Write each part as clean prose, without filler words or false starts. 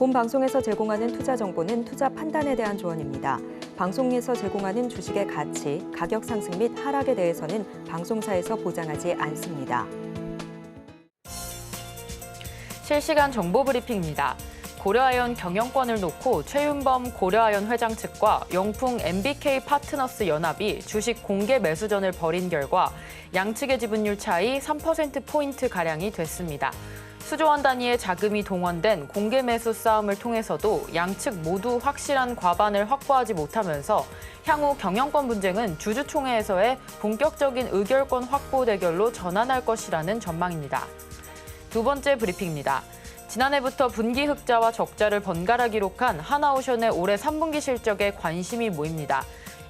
본 방송에서 제공하는 투자 정보는 투자 판단에 대한 조언입니다. 방송에서 제공하는 주식의 가치, 가격 상승 및 하락에 대해서는 방송사에서 보장하지 않습니다. 실시간 정보 브리핑입니다. 고려아연 경영권을 놓고 최윤범 고려아연 회장 측과 영풍 MBK 파트너스 연합이 주식 공개 매수전을 벌인 결과 양측의 지분율 차이 3%포인트가량이 됐습니다. 수조원 단위의 자금이 동원된 공개 매수 싸움을 통해서도 양측 모두 확실한 과반을 확보하지 못하면서 향후 경영권 분쟁은 주주총회에서의 본격적인 의결권 확보 대결로 전환할 것이라는 전망입니다. 두 번째 브리핑입니다. 지난해부터 분기 흑자와 적자를 번갈아 기록한 하나오션의 올해 3분기 실적에 관심이 모입니다.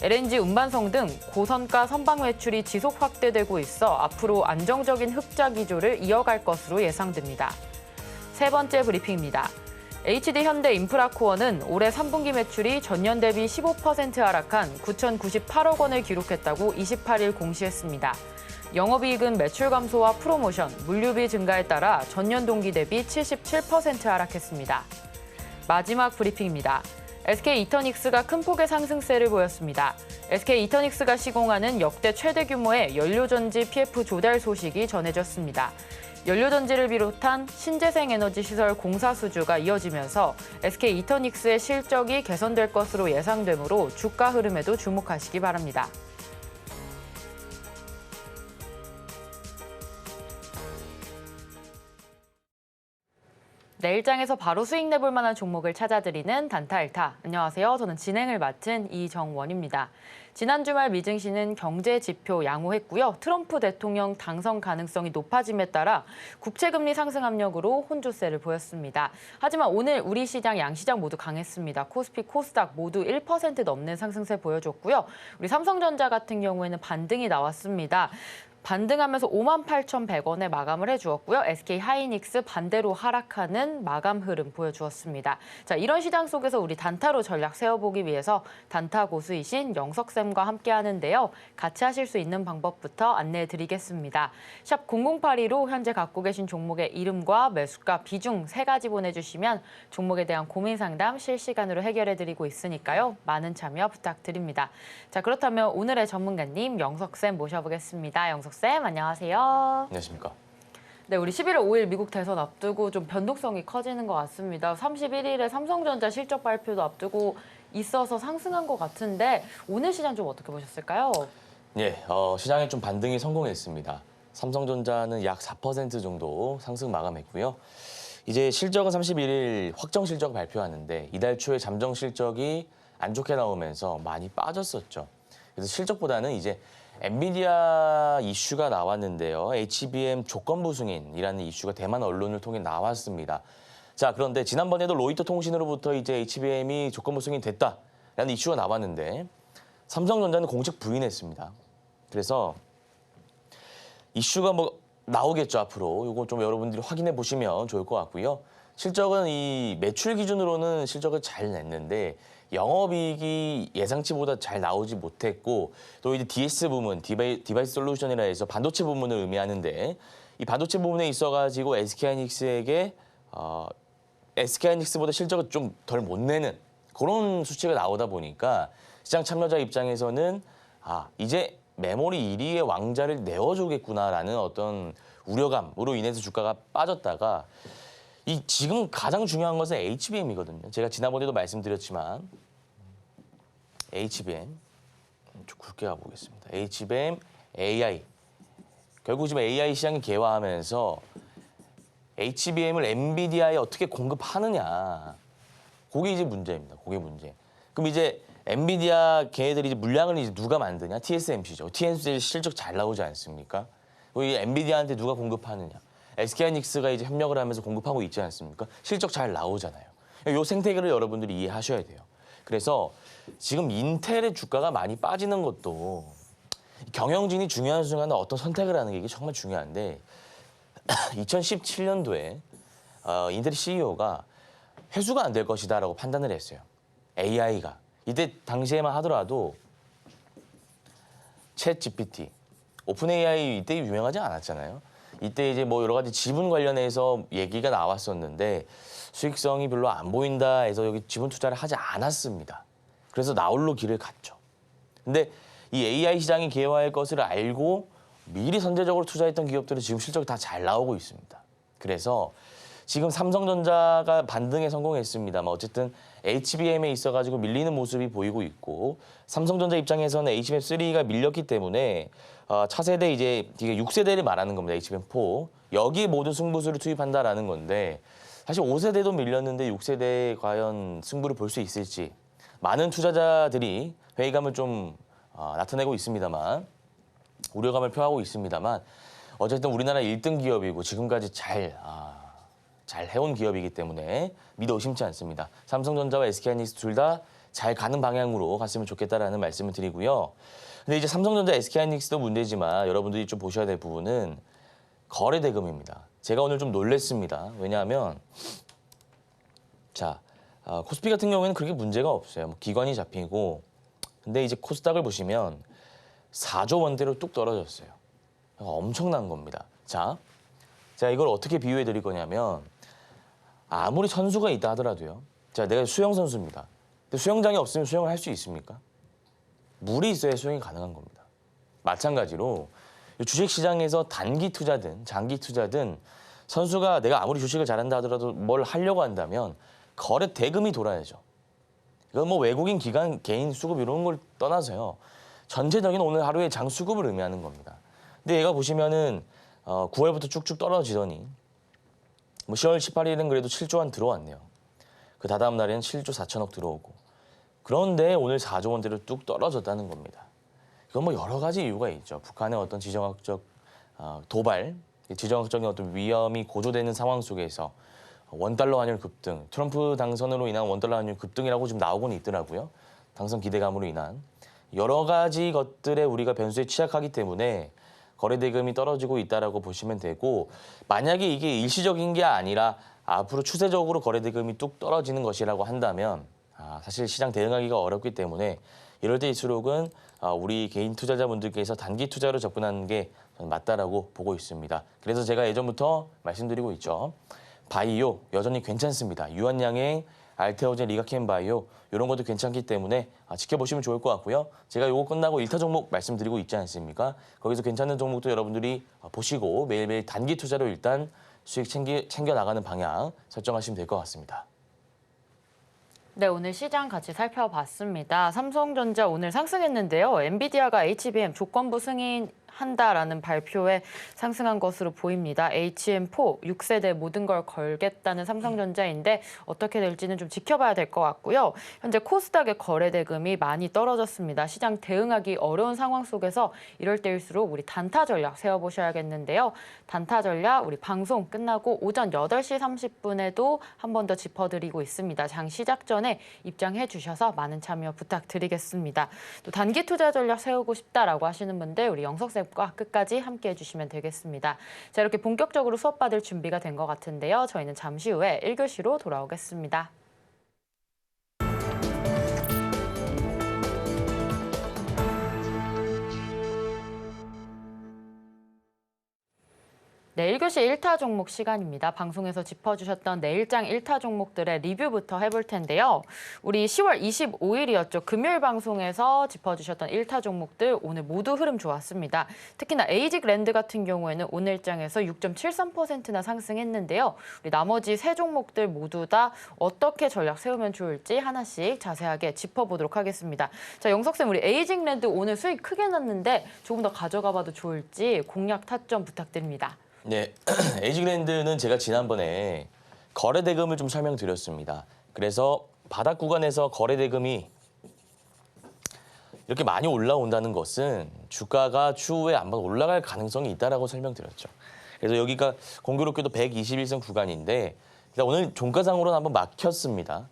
LNG 운반성 등 고선가 선박 매출이 지속 확대되고 있어 앞으로 안정적인 흑자 기조를 이어갈 것으로 예상됩니다. 세 번째 브리핑입니다. HD현대 인프라코어는 올해 3분기 매출이 전년 대비 15% 하락한 9,098억 원을 기록했다고 28일 공시했습니다. 영업이익은 매출 감소와 프로모션, 물류비 증가에 따라 전년 동기 대비 77% 하락했습니다. 마지막 브리핑입니다. SK이터닉스가 큰 폭의 상승세를 보였습니다. SK이터닉스가 시공하는 역대 최대 규모의 연료전지 PF 조달 소식이 전해졌습니다. 연료전지를 비롯한 신재생에너지 시설 공사 수주가 이어지면서 SK이터닉스의 실적이 개선될 것으로 예상되므로 주가 흐름에도 주목하시기 바랍니다. 내일장에서 바로 수익 내볼 만한 종목을 찾아드리는 단타일타. 안녕하세요. 저는 진행을 맡은 이정원입니다. 지난 주말 미증시는 경제 지표 양호했고요. 트럼프 대통령 당선 가능성이 높아짐에 따라 국채금리 상승 압력으로 혼조세를 보였습니다. 하지만 오늘 우리 시장, 양시장 모두 강했습니다. 코스피, 코스닥 모두 1% 넘는 상승세 보여줬고요. 우리 삼성전자 같은 경우에는 반등이 나왔습니다. 반등하면서 58,100원에 마감을 해주었고요. SK하이닉스 반대로 하락하는 마감 흐름 보여주었습니다. 자, 이런 시장 속에서 우리 단타로 전략 세워보기 위해서 단타 고수이신 영석쌤과 함께 하는데요. 같이 하실 수 있는 방법부터 안내해드리겠습니다. 샵 0082로 현재 갖고 계신 종목의 이름과 매수가, 비중 3가지 보내주시면 종목에 대한 고민 상담 실시간으로 해결해드리고 있으니까요. 많은 참여 부탁드립니다. 자, 그렇다면 오늘의 전문가님 영석쌤 모셔보겠습니다. 영석쌤 안녕하세요. 안녕하십니까. 네, 우리 11월 5일 미국 대선 앞두고 좀 변동성이 커지는 것 같습니다. 31일에 삼성전자 실적 발표도 앞두고 있어서 상승한 것 같은데 오늘 시장 좀 어떻게 보셨을까요? 예, 시장에 좀 반등이 성공했습니다. 삼성전자는 약 4% 정도 상승 마감했고요. 이제 실적은 31일 확정 실적 발표하는데 이달 초에 잠정 실적이 안 좋게 나오면서 많이 빠졌었죠. 그래서 실적보다는 이제 엔비디아 이슈가 나왔는데요. HBM 조건부 승인이라는 이슈가 대만 언론을 통해 나왔습니다. 자, 그런데 지난번에도 로이터 통신으로부터 이제 HBM이 조건부 승인됐다라는 이슈가 나왔는데 삼성전자는 공식 부인했습니다. 그래서 이슈가 뭐 나오겠죠, 앞으로. 이거 좀 여러분들이 확인해 보시면 좋을 것 같고요. 실적은 이 매출 기준으로는 실적을 잘 냈는데 영업이익이 예상치보다 잘 나오지 못했고 또 이제 DS 부문, 디바이스 솔루션이라 해서 반도체 부문을 의미하는데 이 반도체 부문에 있어가지고 SK하이닉스에게 SK하이닉스보다 실적을 좀 덜 못 내는 그런 수치가 나오다 보니까 시장 참여자 입장에서는 이제 메모리 1위의 왕자를 내어주겠구나라는 어떤 우려감으로 인해서 주가가 빠졌다가 지금 가장 중요한 것은 HBM이거든요. 제가 지난번에도 말씀드렸지만 HBM 좀 굵게 가보겠습니다. HBM, AI. 결국 지금 AI 시장이 개화하면서 HBM을 엔비디아에 어떻게 공급하느냐. 그게 이제 문제입니다. 그게 문제. 그럼 이제 엔비디아 걔네들이 이제 물량을 이제 누가 만드냐? TSMC죠. TSMC 실적 잘 나오지 않습니까? 이 엔비디아한테 누가 공급하느냐? SK하이닉스가 이제 협력을 하면서 공급하고 있지 않습니까? 실적 잘 나오잖아요. 이 생태계를 여러분들이 이해하셔야 돼요. 그래서 지금 인텔의 주가가 많이 빠지는 것도 경영진이 중요한 순간에 어떤 선택을 하는 게 이게 정말 중요한데 2017년도에 인텔 CEO가 회수가 안 될 것이다라고 판단을 했어요. AI가. 이때 당시에만 하더라도 챗 GPT, 오픈 AI 이때 유명하지 않았잖아요. 이때 이제 뭐 여러 가지 지분 관련해서 얘기가 나왔었는데 수익성이 별로 안 보인다 해서 여기 지분 투자를 하지 않았습니다. 그래서 나홀로 길을 갔죠. 근데 이 AI 시장이 개화할 것을 알고 미리 선제적으로 투자했던 기업들은 지금 실적이 다 잘 나오고 있습니다. 그래서 지금 삼성전자가 반등에 성공했습니다만 어쨌든 HBM에 있어가지고 밀리는 모습이 보이고 있고 삼성전자 입장에서는 HBM3가 밀렸기 때문에 차세대 이제 이게 6세대를 말하는 겁니다. HBM4 여기에 모든 승부수를 투입한다라는 건데 사실 5세대도 밀렸는데 6세대에 과연 승부를 볼 수 있을지 많은 투자자들이 회의감을 좀 나타내고 있습니다만 우려감을 표하고 있습니다만 어쨌든 우리나라 1등 기업이고 지금까지 잘 해온 기업이기 때문에 믿어 의심치 않습니다. 삼성전자와 SK하이닉스 둘 다 잘 가는 방향으로 갔으면 좋겠다라는 말씀을 드리고요. 근데 이제 삼성전자, SK하이닉스도 문제지만 여러분들이 좀 보셔야 될 부분은 거래 대금입니다. 제가 오늘 좀 놀랬습니다. 왜냐하면 코스피 같은 경우에는 그렇게 문제가 없어요. 뭐 기관이 잡히고 근데 이제 코스닥을 보시면 4조 원대로 뚝 떨어졌어요. 엄청난 겁니다. 자, 제가 이걸 어떻게 비유해 드릴 거냐면 아무리 선수가 있다 하더라도요. 자, 내가 수영 선수입니다. 근데 수영장이 없으면 수영을 할 수 있습니까? 물이 있어야 수영이 가능한 겁니다. 마찬가지로 주식시장에서 단기 투자든 장기 투자든 선수가 내가 아무리 주식을 잘한다 하더라도 뭘 하려고 한다면 거래 대금이 돌아야죠. 이건 뭐 외국인 기관 개인 수급 이런 걸 떠나서요. 전체적인 오늘 하루의 장 수급을 의미하는 겁니다. 근데 얘가 보시면은 9월부터 쭉쭉 떨어지더니 뭐 10월 18일은 그래도 7조 원 들어왔네요. 그 다다음 날에는 7조 4천억 들어오고 그런데 오늘 4조 원대로 뚝 떨어졌다는 겁니다. 이건 뭐 여러 가지 이유가 있죠. 북한의 어떤 지정학적 도발, 지정학적인 어떤 위험이 고조되는 상황 속에서 원달러 환율 급등, 트럼프 당선으로 인한 원달러 환율 급등이라고 지금 나오고는 있더라고요. 당선 기대감으로 인한 여러 가지 것들에 우리가 변수에 취약하기 때문에 거래 대금이 떨어지고 있다라고 보시면 되고 만약에 이게 일시적인 게 아니라 앞으로 추세적으로 거래 대금이 뚝 떨어지는 것이라고 한다면 사실 시장 대응하기가 어렵기 때문에 이럴 때일수록은 우리 개인 투자자분들께서 단기 투자로 접근하는 게 저는 맞다라고 보고 있습니다. 그래서 제가 예전부터 말씀드리고 있죠. 바이오 여전히 괜찮습니다. 유한양행, 알테오젠, 리가켄 바이오 이런 것도 괜찮기 때문에 지켜보시면 좋을 것 같고요. 제가 이거 끝나고 1타 종목 말씀드리고 있지 않습니까? 거기서 괜찮은 종목도 여러분들이 보시고 매일매일 단기 투자로 일단 수익 챙겨 나가는 방향 설정하시면 될 것 같습니다. 네, 오늘 시장 같이 살펴봤습니다. 삼성전자 오늘 상승했는데요. 엔비디아가 HBM 조건부 승인한다라는 발표에 상승한 것으로 보입니다. HM4 6세대 모든 걸 걸겠다는 삼성전자인데 어떻게 될지는 좀 지켜봐야 될 것 같고요. 현재 코스닥의 거래 대금이 많이 떨어졌습니다. 시장 대응하기 어려운 상황 속에서 이럴 때일수록 우리 단타 전략 세워보셔야겠는데요. 단타 전략 우리 방송 끝나고 오전 8시 30분에도 한 번 더 짚어드리고 있습니다. 장 시작 전에 입장해 주셔서 많은 참여 부탁드리겠습니다. 또 단기 투자 전략 세우고 싶다라고 하시는 분들 우리 영석쌤과 끝까지 함께해 주시면 되겠습니다. 자, 이렇게 본격적으로 수업 받을 준비가 된 것 같은데요. 저희는 잠시 후에 1교시로 돌아오겠습니다. 네, 1교시 1타 종목 시간입니다. 방송에서 짚어주셨던 내일장 1타 종목들의 리뷰부터 해볼 텐데요. 우리 10월 25일이었죠. 금요일 방송에서 짚어주셨던 1타 종목들 오늘 모두 흐름 좋았습니다. 특히나 에이직랜드 같은 경우에는 오늘장에서 6.73%나 상승했는데요. 우리 나머지 세 종목들 모두 다 어떻게 전략 세우면 좋을지 하나씩 자세하게 짚어보도록 하겠습니다. 자, 영석쌤, 우리 에이직랜드 오늘 수익 크게 났는데 조금 더 가져가봐도 좋을지 공략 타점 부탁드립니다. 네, 에이직랜드는 제가 지난번에 거래 대금을 좀 설명드렸습니다. 그래서 바닥 구간에서 거래 대금이 이렇게 많이 올라온다는 것은 주가가 추후에 한번 올라갈 가능성이 있다라고 설명드렸죠. 그래서 여기가 공교롭게도 121선 구간인데 일단 오늘 종가상으로는 한번 막혔습니다.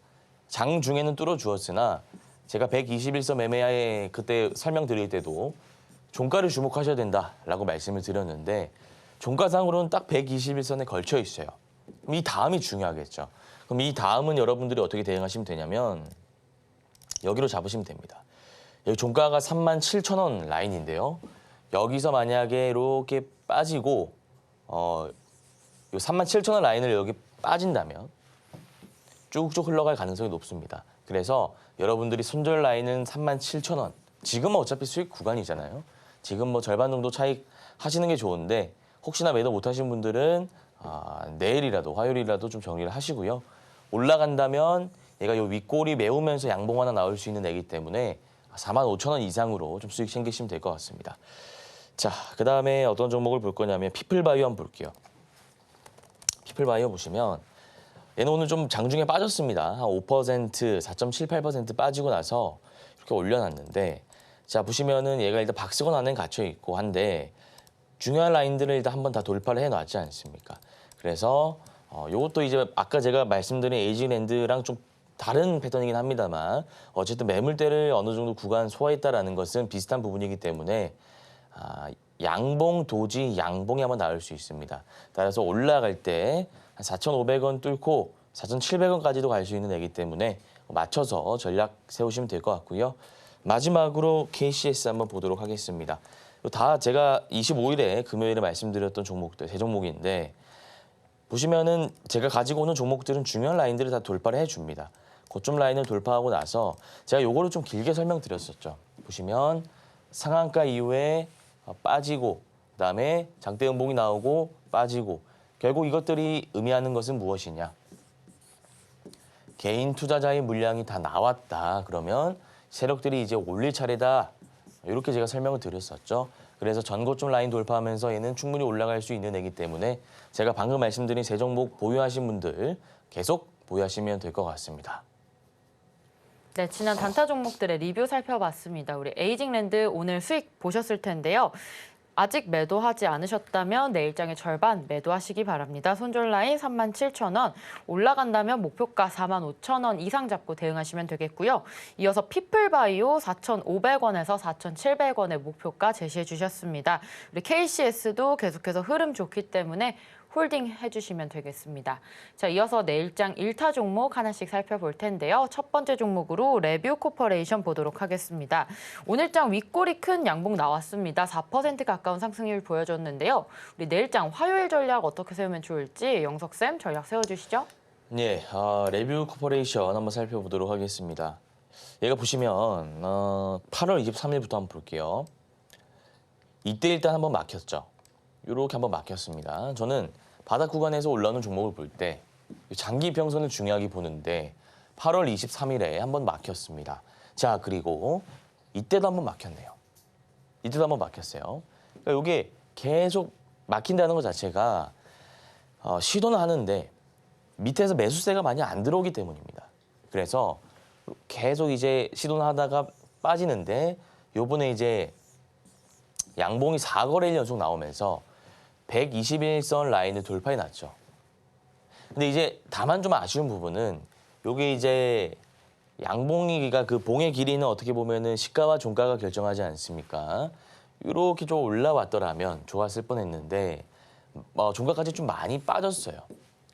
장 중에는 뚫어주었으나 제가 121선 매매에 그때 설명드릴 때도 종가를 주목하셔야 된다라고 말씀을 드렸는데 종가상으로는 딱 121선에 걸쳐 있어요. 그럼 이 다음이 중요하겠죠. 그럼 이 다음은 여러분들이 어떻게 대응하시면 되냐면 여기로 잡으시면 됩니다. 여기 종가가 37,000원 라인인데요. 여기서 만약에 이렇게 빠지고 요 37,000원 라인을 여기 빠진다면 쭉쭉 흘러갈 가능성이 높습니다. 그래서 여러분들이 손절 라인은 37,000원. 지금은 어차피 수익 구간이잖아요. 지금 뭐 절반 정도 차익 하시는 게 좋은데 혹시나 매도 못 하신 분들은 내일이라도 화요일이라도 좀 정리를 하시고요. 올라간다면 얘가 요 윗골이 메우면서 양봉 하나 나올 수 있는 애기 때문에 45,000원 이상으로 좀 수익 챙기시면 될 것 같습니다. 자, 그다음에 어떤 종목을 볼 거냐면 피플바이오 한번 볼게요. 피플바이오 보시면 얘는 오늘 좀 장중에 빠졌습니다. 한 5%, 4.78% 빠지고 나서 이렇게 올려놨는데 자, 보시면은 얘가 일단 박스권 안에 갇혀 있고 한데 중요한 라인들을 일단 한번 다 돌파를 해놨지 않습니까? 그래서 요것도 이제 아까 제가 말씀드린 에이징랜드랑 좀 다른 패턴이긴 합니다만 어쨌든 매물대를 어느 정도 구간 소화했다라는 것은 비슷한 부분이기 때문에 양봉, 도지, 양봉이 한번 나올 수 있습니다. 따라서 올라갈 때 한 4,500원 뚫고 4,700원까지도 갈 수 있는 애기 때문에 맞춰서 전략 세우시면 될 것 같고요. 마지막으로 KCS 한번 보도록 하겠습니다. 다 제가 25일에 금요일에 말씀드렸던 종목들, 세 종목인데 보시면은 제가 가지고 오는 종목들은 중요한 라인들을 다 돌파를 해줍니다. 고점 라인을 돌파하고 나서 제가 요거를 좀 길게 설명드렸었죠. 보시면 상한가 이후에 빠지고 그다음에 장대 음봉이 나오고 빠지고 결국 이것들이 의미하는 것은 무엇이냐. 개인 투자자의 물량이 다 나왔다. 그러면 세력들이 이제 올릴 차례다. 이렇게 제가 설명을 드렸었죠. 그래서 전고점 라인 돌파하면서 얘는 충분히 올라갈 수 있는 애기 때문에 제가 방금 말씀드린 세 종목 보유하신 분들 계속 보유하시면 될 것 같습니다. 네, 지난 단타 종목들의 리뷰 살펴봤습니다. 우리 에이징랜드 오늘 수익 보셨을 텐데요. 아직 매도하지 않으셨다면 내일장의 절반 매도하시기 바랍니다. 손절 라인 37,000원, 올라간다면 목표가 45,000원 이상 잡고 대응하시면 되겠고요. 이어서 피플바이오 4,500원에서 4,700원의 목표가 제시해 주셨습니다. 우리 KCS도 계속해서 흐름 좋기 때문에 홀딩 해주시면 되겠습니다. 자, 이어서 내일장 1타 종목 하나씩 살펴볼 텐데요. 첫 번째 종목으로 레뷰 코퍼레이션 보도록 하겠습니다. 오늘장 윗골이 큰 양봉 나왔습니다. 4% 가까운 상승률 보여줬는데요. 우리 내일장 화요일 전략 어떻게 세우면 좋을지 영석쌤 전략 세워주시죠. 네, 레뷰 코퍼레이션 한번 살펴보도록 하겠습니다. 얘가 보시면 8월 23일부터 한번 볼게요. 이때 일단 한번 막혔죠. 이렇게 한번 막혔습니다. 저는 바닥 구간에서 올라오는 종목을 볼 때 장기 평선을 중요하게 보는데 8월 23일에 한번 막혔습니다. 자, 그리고 이때도 한번 막혔네요. 이때도 한번 막혔어요. 그러니까 이게 계속 막힌다는 것 자체가 시도는 하는데 밑에서 매수세가 많이 안 들어오기 때문입니다. 그래서 계속 이제 시도는 하다가 빠지는데 요번에 이제 양봉이 4거래일 연속 나오면서 121선 라인을 돌파해 놨죠. 근데 이제 다만 좀 아쉬운 부분은 요게 이제 양봉이가 그 봉의 길이는 어떻게 보면은 시가와 종가가 결정하지 않습니까? 이렇게 좀 올라왔더라면 좋았을 뻔했는데 종가까지 좀 많이 빠졌어요.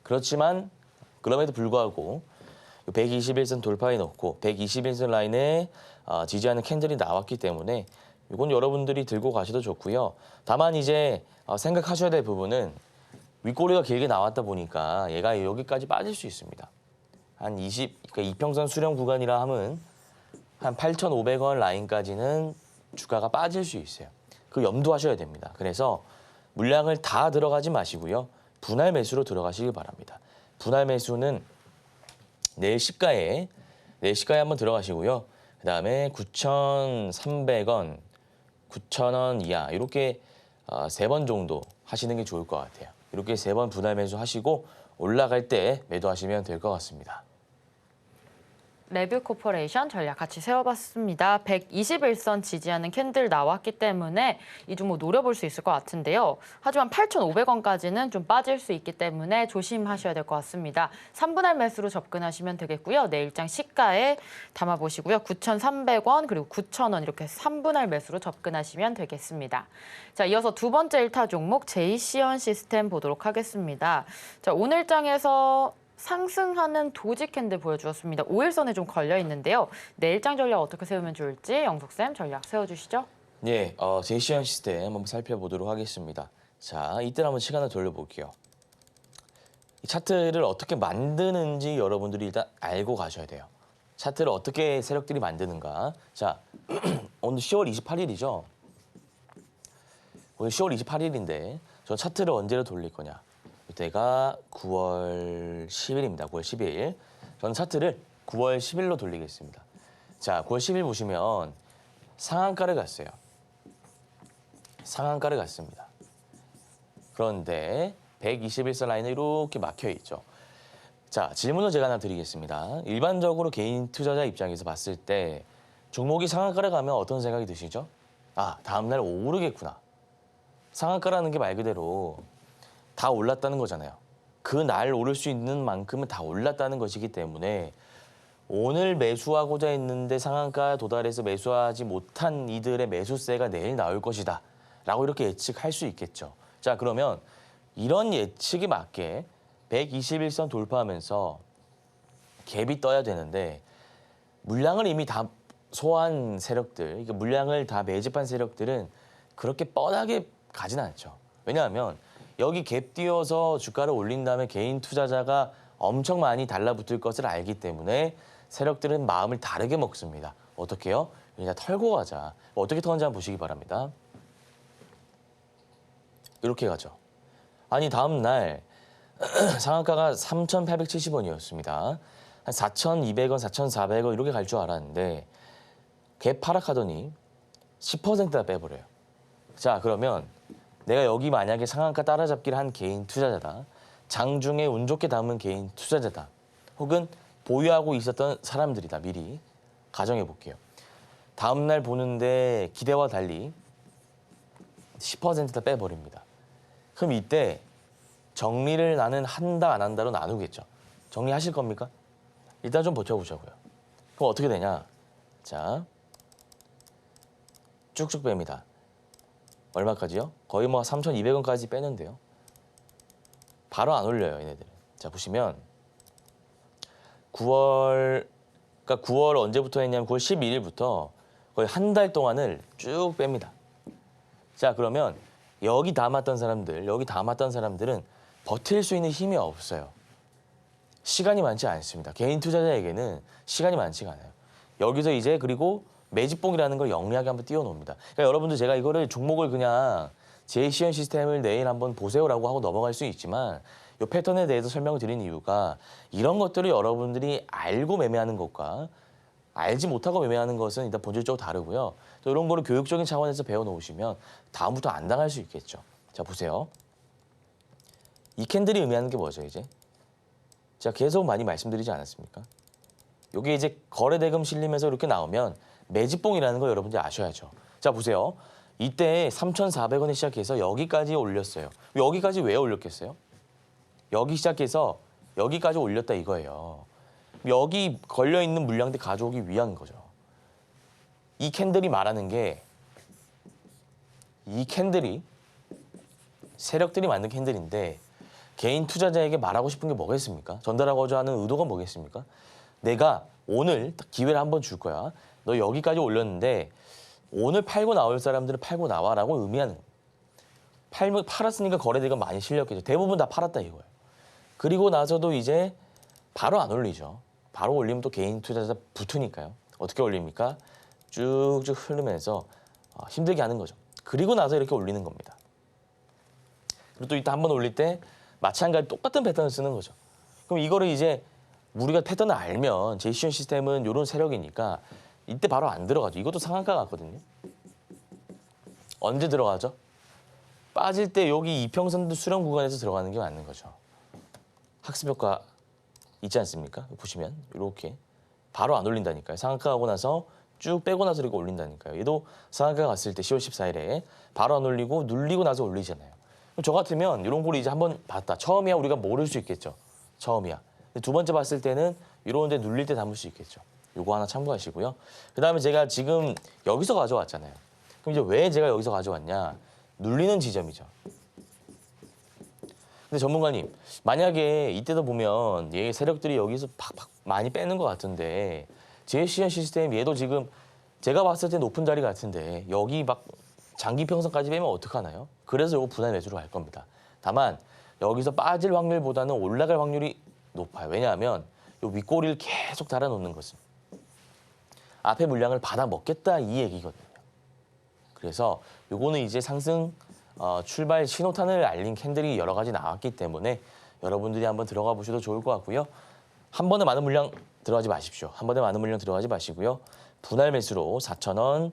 그렇지만 그럼에도 불구하고 121선 돌파해 놓고 121선 라인에 지지하는 캔들이 나왔기 때문에 이건 여러분들이 들고 가셔도 좋고요. 다만 이제 생각하셔야 될 부분은 윗꼬리가 길게 나왔다 보니까 얘가 여기까지 빠질 수 있습니다. 한 그러니까 이평선 수렴 구간이라 하면 한 8,500원 라인까지는 주가가 빠질 수 있어요. 그 염두하셔야 됩니다. 그래서 물량을 다 들어가지 마시고요. 분할 매수로 들어가시기 바랍니다. 분할 매수는 내일 시가에 한번 들어가시고요. 그다음에 9,300원, 9,000원 이하 이렇게 3번 정도 하시는 게 좋을 것 같아요. 이렇게 3번 분할 매수 하시고 올라갈 때 매도하시면 될 것 같습니다. 레뷰 코퍼레이션 전략 같이 세워봤습니다. 121선 지지하는 캔들 나왔기 때문에 이 종목 노려볼 수 있을 것 같은데요. 하지만 8,500원까지는 좀 빠질 수 있기 때문에 조심하셔야 될 것 같습니다. 3분할 매수로 접근하시면 되겠고요. 내일장 시가에 담아보시고요. 9,300원 그리고 9,000원 이렇게 3분할 매수로 접근하시면 되겠습니다. 자, 이어서 두 번째 1타 종목 JC원 시스템 보도록 하겠습니다. 자, 오늘 장에서 상승하는 도지 캔들 보여주었습니다. 5일선에 좀 걸려 있는데요. 내일장 전략 어떻게 세우면 좋을지 영석쌤 전략 세워주시죠. 네, JC원 시스템 한번 살펴보도록 하겠습니다. 자, 이때는 한번 시간을 돌려볼게요. 이 차트를 어떻게 만드는지 여러분들이 일단 알고 가셔야 돼요. 차트를 어떻게 세력들이 만드는가. 자, 오늘 10월 28일이죠. 오늘 10월 28일인데 저 차트를 언제로 돌릴 거냐. 이때가 9월 10일입니다. 9월 10일. 저는 차트를 9월 10일로 돌리겠습니다. 자, 9월 10일 보시면 상한가를 갔어요. 상한가를 갔습니다. 그런데 121선 라인에 이렇게 막혀 있죠. 자, 질문을 제가 하나 드리겠습니다. 일반적으로 개인 투자자 입장에서 봤을 때 종목이 상한가를 가면 어떤 생각이 드시죠? 아, 다음날 오르겠구나. 상한가라는 게 말 그대로 다 올랐다는 거잖아요. 그 날 오를 수 있는 만큼은 다 올랐다는 것이기 때문에 오늘 매수하고자 했는데 상한가에 도달해서 매수하지 못한 이들의 매수세가 내일 나올 것이다. 라고 이렇게 예측할 수 있겠죠. 자, 그러면 이런 예측에 맞게 121선 돌파하면서 갭이 떠야 되는데 물량을 이미 다 소화한 세력들, 그러니까 물량을 다 매집한 세력들은 그렇게 뻔하게 가진 않죠. 왜냐하면 여기 갭 띄워서 주가를 올린 다음에 개인 투자자가 엄청 많이 달라붙을 것을 알기 때문에 세력들은 마음을 다르게 먹습니다. 어떻게 해요? 그냥 털고 가자. 어떻게 털는지 한번 보시기 바랍니다. 이렇게 가죠. 아니 다음 날 상한가가 3,870원이었습니다. 한 4,200원, 4,400원 이렇게 갈 줄 알았는데 갭 하락하더니 10%나 빼버려요. 자, 그러면 내가 여기 만약에 상한가 따라잡기를 한 개인 투자자다. 장중에 운 좋게 담은 개인 투자자다. 혹은 보유하고 있었던 사람들이다. 미리 가정해 볼게요. 다음 날 보는데 기대와 달리 10%다 빼버립니다. 그럼 이때 정리를 나는 한다 안 한다로 나누겠죠. 정리하실 겁니까? 일단 좀 버텨보자고요. 그럼 어떻게 되냐? 자, 쭉쭉 뺍니다. 얼마까지요? 거의 뭐 3,200원까지 빼는데요. 바로 안 올려요, 얘네들은. 자, 보시면 9월 언제부터 했냐면 9월 12일부터 거의 한 달 동안을 쭉 뺍니다. 자, 그러면 여기 담았던 사람들은 버틸 수 있는 힘이 없어요. 시간이 많지 않습니다. 개인 투자자에게는 시간이 많지가 않아요. 여기서 이제 그리고 매집봉이라는 걸 영리하게 한번 띄워놓습니다. 그러니까 여러분들 제가 이거를 종목을 그냥 제시현 시스템을 내일 한번 보세요라고 하고 넘어갈 수 있지만 이 패턴에 대해서 설명을 드린 이유가 이런 것들을 여러분들이 알고 매매하는 것과 알지 못하고 매매하는 것은 일단 본질적으로 다르고요. 또 이런 거를 교육적인 차원에서 배워놓으시면 다음부터 안 당할 수 있겠죠. 자, 보세요. 이 캔들이 의미하는 게 뭐죠, 이제? 제가 계속 많이 말씀드리지 않았습니까? 이게 이제 거래대금 실리면서 이렇게 나오면 매집봉이라는 걸 여러분들이 아셔야죠. 자, 보세요. 이때 3,400원에 시작해서 여기까지 올렸어요. 여기까지 왜 올렸겠어요? 여기 시작해서 여기까지 올렸다 이거예요. 여기 걸려있는 물량들 가져오기 위한 거죠. 이 캔들이 말하는 게 이 캔들이 세력들이 만든 캔들인데 개인 투자자에게 말하고 싶은 게 뭐겠습니까? 전달하고자 하는 의도가 뭐겠습니까? 내가 오늘 기회를 한번 줄 거야. 너 여기까지 올렸는데 오늘 팔고 나올 사람들은 팔고 나와라고 의미하는 거예요. 팔았으니까 거래대금 많이 실렸겠죠. 대부분 다 팔았다 이거예요. 그리고 나서도 이제 바로 안 올리죠. 바로 올리면 또 개인 투자자 붙으니까요. 어떻게 올립니까? 쭉쭉 흐르면서 힘들게 하는 거죠. 그리고 나서 이렇게 올리는 겁니다. 그리고 또 이따 한번 올릴 때 마찬가지 똑같은 패턴을 쓰는 거죠. 그럼 이거를 이제 우리가 패턴을 알면 제시션 시스템은 이런 세력이니까 이때 바로 안 들어가죠. 이것도 상한가 같거든요. 언제 들어가죠? 빠질 때 여기 이평선도 수렴 구간에서 들어가는 게 맞는 거죠. 학습효과 있지 않습니까? 보시면 이렇게 바로 안 올린다니까요. 상한가 하고 나서 쭉 빼고 나서 이렇게 올린다니까요. 얘도 상한가 갔을 때 10월 14일에 바로 안 올리고 눌리고 나서 올리잖아요. 그럼 저 같으면 이런 거를 이제 한번 봤다. 처음이야 우리가 모를 수 있겠죠. 처음이야. 근데 두 번째 봤을 때는 이런 데 눌릴 때 담을 수 있겠죠. 요거 하나 참고하시고요. 그다음에 제가 지금 여기서 가져왔잖아요. 그럼 이제 왜 제가 여기서 가져왔냐? 눌리는 지점이죠. 근데 전문가님, 만약에 이때도 보면 얘 세력들이 여기서 팍팍 많이 빼는 것 같은데 제시현 시스템 얘도 지금 제가 봤을 때 높은 자리 같은데 여기 막 장기 평선까지 빼면 어떡하나요? 그래서 이거 분할 매수로 갈 겁니다. 다만 여기서 빠질 확률보다는 올라갈 확률이 높아요. 왜냐하면 이 윗꼬리를 계속 달아놓는 것은 앞에 물량을 받아 먹겠다 이 얘기거든요. 그래서 요거는 이제 상승 출발 신호탄을 알린 캔들이 여러 가지 나왔기 때문에 여러분들이 한번 들어가 보셔도 좋을 것 같고요. 한 번에 많은 물량 들어가지 마십시오. 한 번에 많은 물량 들어가지 마시고요. 분할 매수로 4,000원,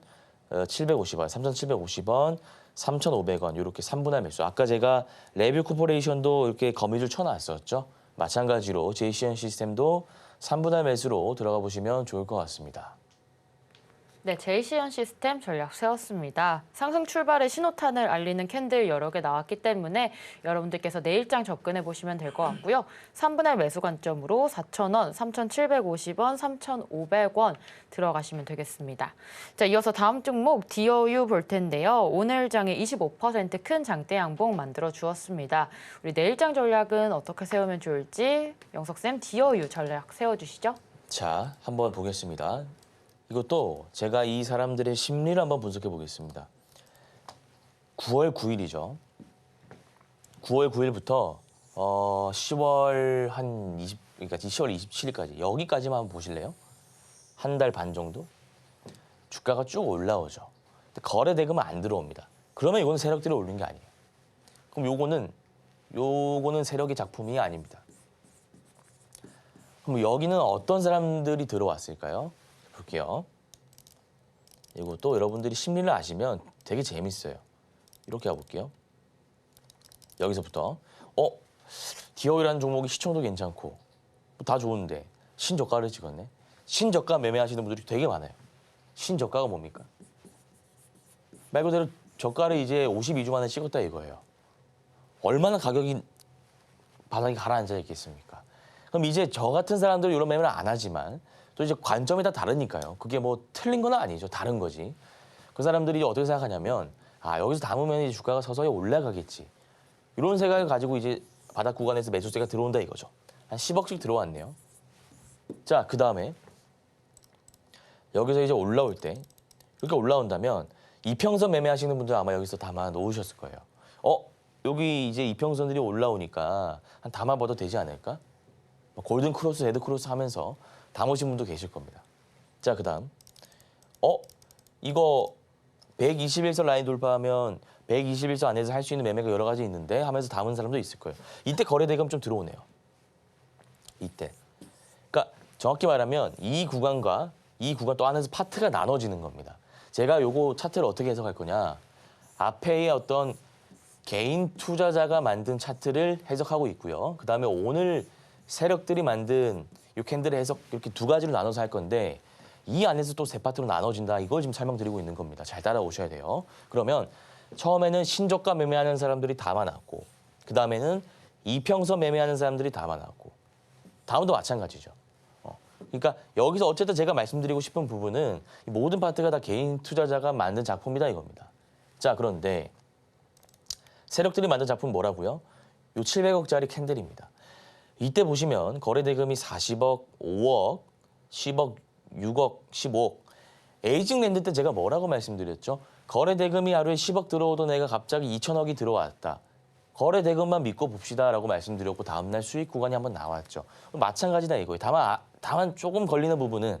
750원, 3,750원, 3,500원 이렇게 3분할 매수. 아까 제가 레뷰 코퍼레이션도 이렇게 거미줄 쳐놨었죠. 마찬가지로 JCN 시스템도 3분할 매수로 들어가 보시면 좋을 것 같습니다. 네, JCN 시스템 전략 세웠습니다. 상승 출발의 신호탄을 알리는 캔들 여러 개 나왔기 때문에 여러분들께서 내일장 접근해 보시면 될 것 같고요. 3분할 매수 관점으로 4,000원, 3,750원, 3,500원 들어가시면 되겠습니다. 자, 이어서 다음 종목 DOU 볼 텐데요. 오늘 장에 25% 큰 장대 양봉 만들어 주었습니다. 우리 내일장 전략은 어떻게 세우면 좋을지 영석쌤 DOU 전략 세워주시죠. 자, 한번 보겠습니다. 이것도 제가 이 사람들의 심리를 한번 분석해 보겠습니다. 9월 9일이죠. 9월 9일부터 10월 한 20, 그러니까 10월 27일까지 여기까지만 한번 보실래요? 한 달 반 정도? 주가가 쭉 올라오죠. 근데 거래 대금은 안 들어옵니다. 그러면 이거는 세력들이 올린 게 아니에요. 그럼 요거는 세력의 작품이 아닙니다. 그럼 여기는 어떤 사람들이 들어왔을까요? 볼게요. 이것도 여러분들이 심리를 아시면 되게 재밌어요. 이렇게 가볼게요. 여기서부터 디오이라는 종목이 시총도 괜찮고 다 좋은데 신저가를 찍었네. 신저가 매매하시는 분들이 되게 많아요. 신저가가 뭡니까? 말 그대로 저가를 이제 52주 만에 찍었다 이거예요. 얼마나 가격이 바닥에 가라앉아 있겠습니까? 그럼 이제 저 같은 사람들은 이런 매매를 안 하지만 또 이제 관점이 다 다르니까요. 그게 뭐 틀린 건 아니죠. 다른 거지. 그 사람들이 어떻게 생각하냐면 여기서 담으면 이제 주가가 서서히 올라가겠지. 이런 생각을 가지고 이제 바닥 구간에서 매수세가 들어온다 이거죠. 한 10억씩 들어왔네요. 자, 그 다음에 여기서 이제 올라올 때 이렇게 올라온다면 이평선 매매하시는 분들 아마 여기서 담아 놓으셨을 거예요. 여기 이제 이평선들이 올라오니까 한 담아봐도 되지 않을까? 골든 크로스, 레드 크로스 하면서 담으신 분도 계실 겁니다. 자, 그 다음 이거 121선 라인 돌파하면 121선 안에서 할 수 있는 매매가 여러 가지 있는데 하면서 담은 사람도 있을 거예요. 이때 거래 대금 좀 들어오네요. 이때. 그러니까 정확히 말하면 이 구간과 이 구간 또 안에서 파트가 나눠지는 겁니다. 제가 요거 차트를 어떻게 해석할 거냐. 앞에의 어떤 개인 투자자가 만든 차트를 해석하고 있고요. 그 다음에 오늘 세력들이 만든 이 캔들의 해석 이렇게 두 가지로 나눠서 할 건데 이 안에서 또 세 파트로 나눠진다. 이걸 지금 설명드리고 있는 겁니다. 잘 따라오셔야 돼요. 그러면 처음에는 신저가 매매하는 사람들이 담아놨고 그 다음에는 이평선 매매하는 사람들이 담아놨고 다음도 마찬가지죠. 그러니까 여기서 어쨌든 제가 말씀드리고 싶은 부분은 이 모든 파트가 다 개인 투자자가 만든 작품이다 이겁니다. 자, 그런데 세력들이 만든 작품 뭐라고요? 요 700억짜리 캔들입니다. 이때 보시면 거래 대금이 40억, 5억, 10억, 6억, 15억. 에이징랜드 때 제가 뭐라고 말씀드렸죠? 거래 대금이 하루에 10억 들어오던 애가 갑자기 2천억이 들어왔다. 거래 대금만 믿고 봅시다라고 말씀드렸고 다음날 수익 구간이 한번 나왔죠. 마찬가지다 이거예요. 다만 조금 걸리는 부분은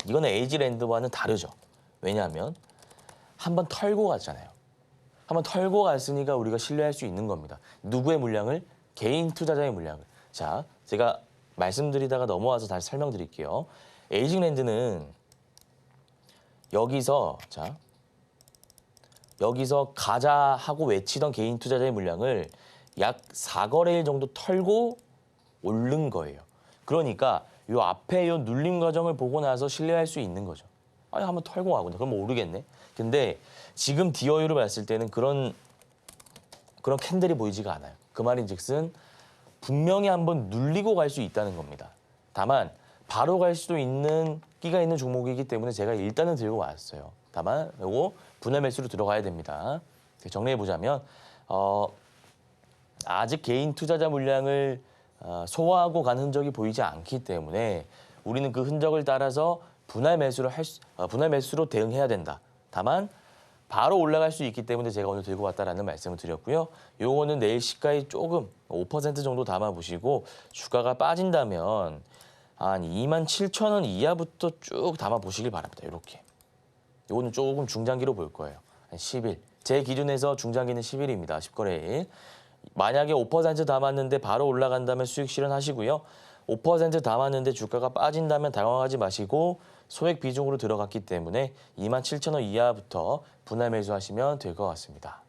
이거는 에이징랜드와는 다르죠. 왜냐하면 한번 털고 갔잖아요. 한번 털고 갔으니까 우리가 신뢰할 수 있는 겁니다. 누구의 물량을? 개인 투자자의 물량을. 자, 제가 말씀드리다가 넘어와서 다시 설명드릴게요. 에이징랜드는 여기서 가자 하고 외치던 개인 투자자의 물량을 약 4거래일 정도 털고 오른 거예요. 그러니까 요 앞에 요 눌림 과정을 보고 나서 신뢰할 수 있는 거죠. 한번 털고 가고 그럼 오르겠네. 근데 지금 디어유를 봤을 때는 그런 캔들이 보이지가 않아요. 그 말인즉슨 분명히 한번 눌리고 갈 수 있다는 겁니다. 다만 바로 갈 수도 있는 끼가 있는 종목이기 때문에 제가 일단은 들고 왔어요. 다만 이거 분할 매수로 들어가야 됩니다. 정리해 보자면 아직 개인 투자자 물량을 소화하고 간 흔적이 보이지 않기 때문에 우리는 그 흔적을 따라서 분할 매수로 대응해야 된다. 다만 바로 올라갈 수 있기 때문에 제가 오늘 들고 왔다라는 말씀을 드렸고요. 요거는 내일 시가에 조금 5% 정도 담아보시고 주가가 빠진다면 한 27,000원 이하부터 쭉 담아보시길 바랍니다. 이렇게. 요거는 조금 중장기로 볼 거예요. 한 10일. 제 기준에서 중장기는 10일입니다. 10거래일. 만약에 5% 담았는데 바로 올라간다면 수익 실현하시고요. 5% 담았는데 주가가 빠진다면 당황하지 마시고 소액 비중으로 들어갔기 때문에 27,000원 이하부터 분할 매수하시면 될 것 같습니다.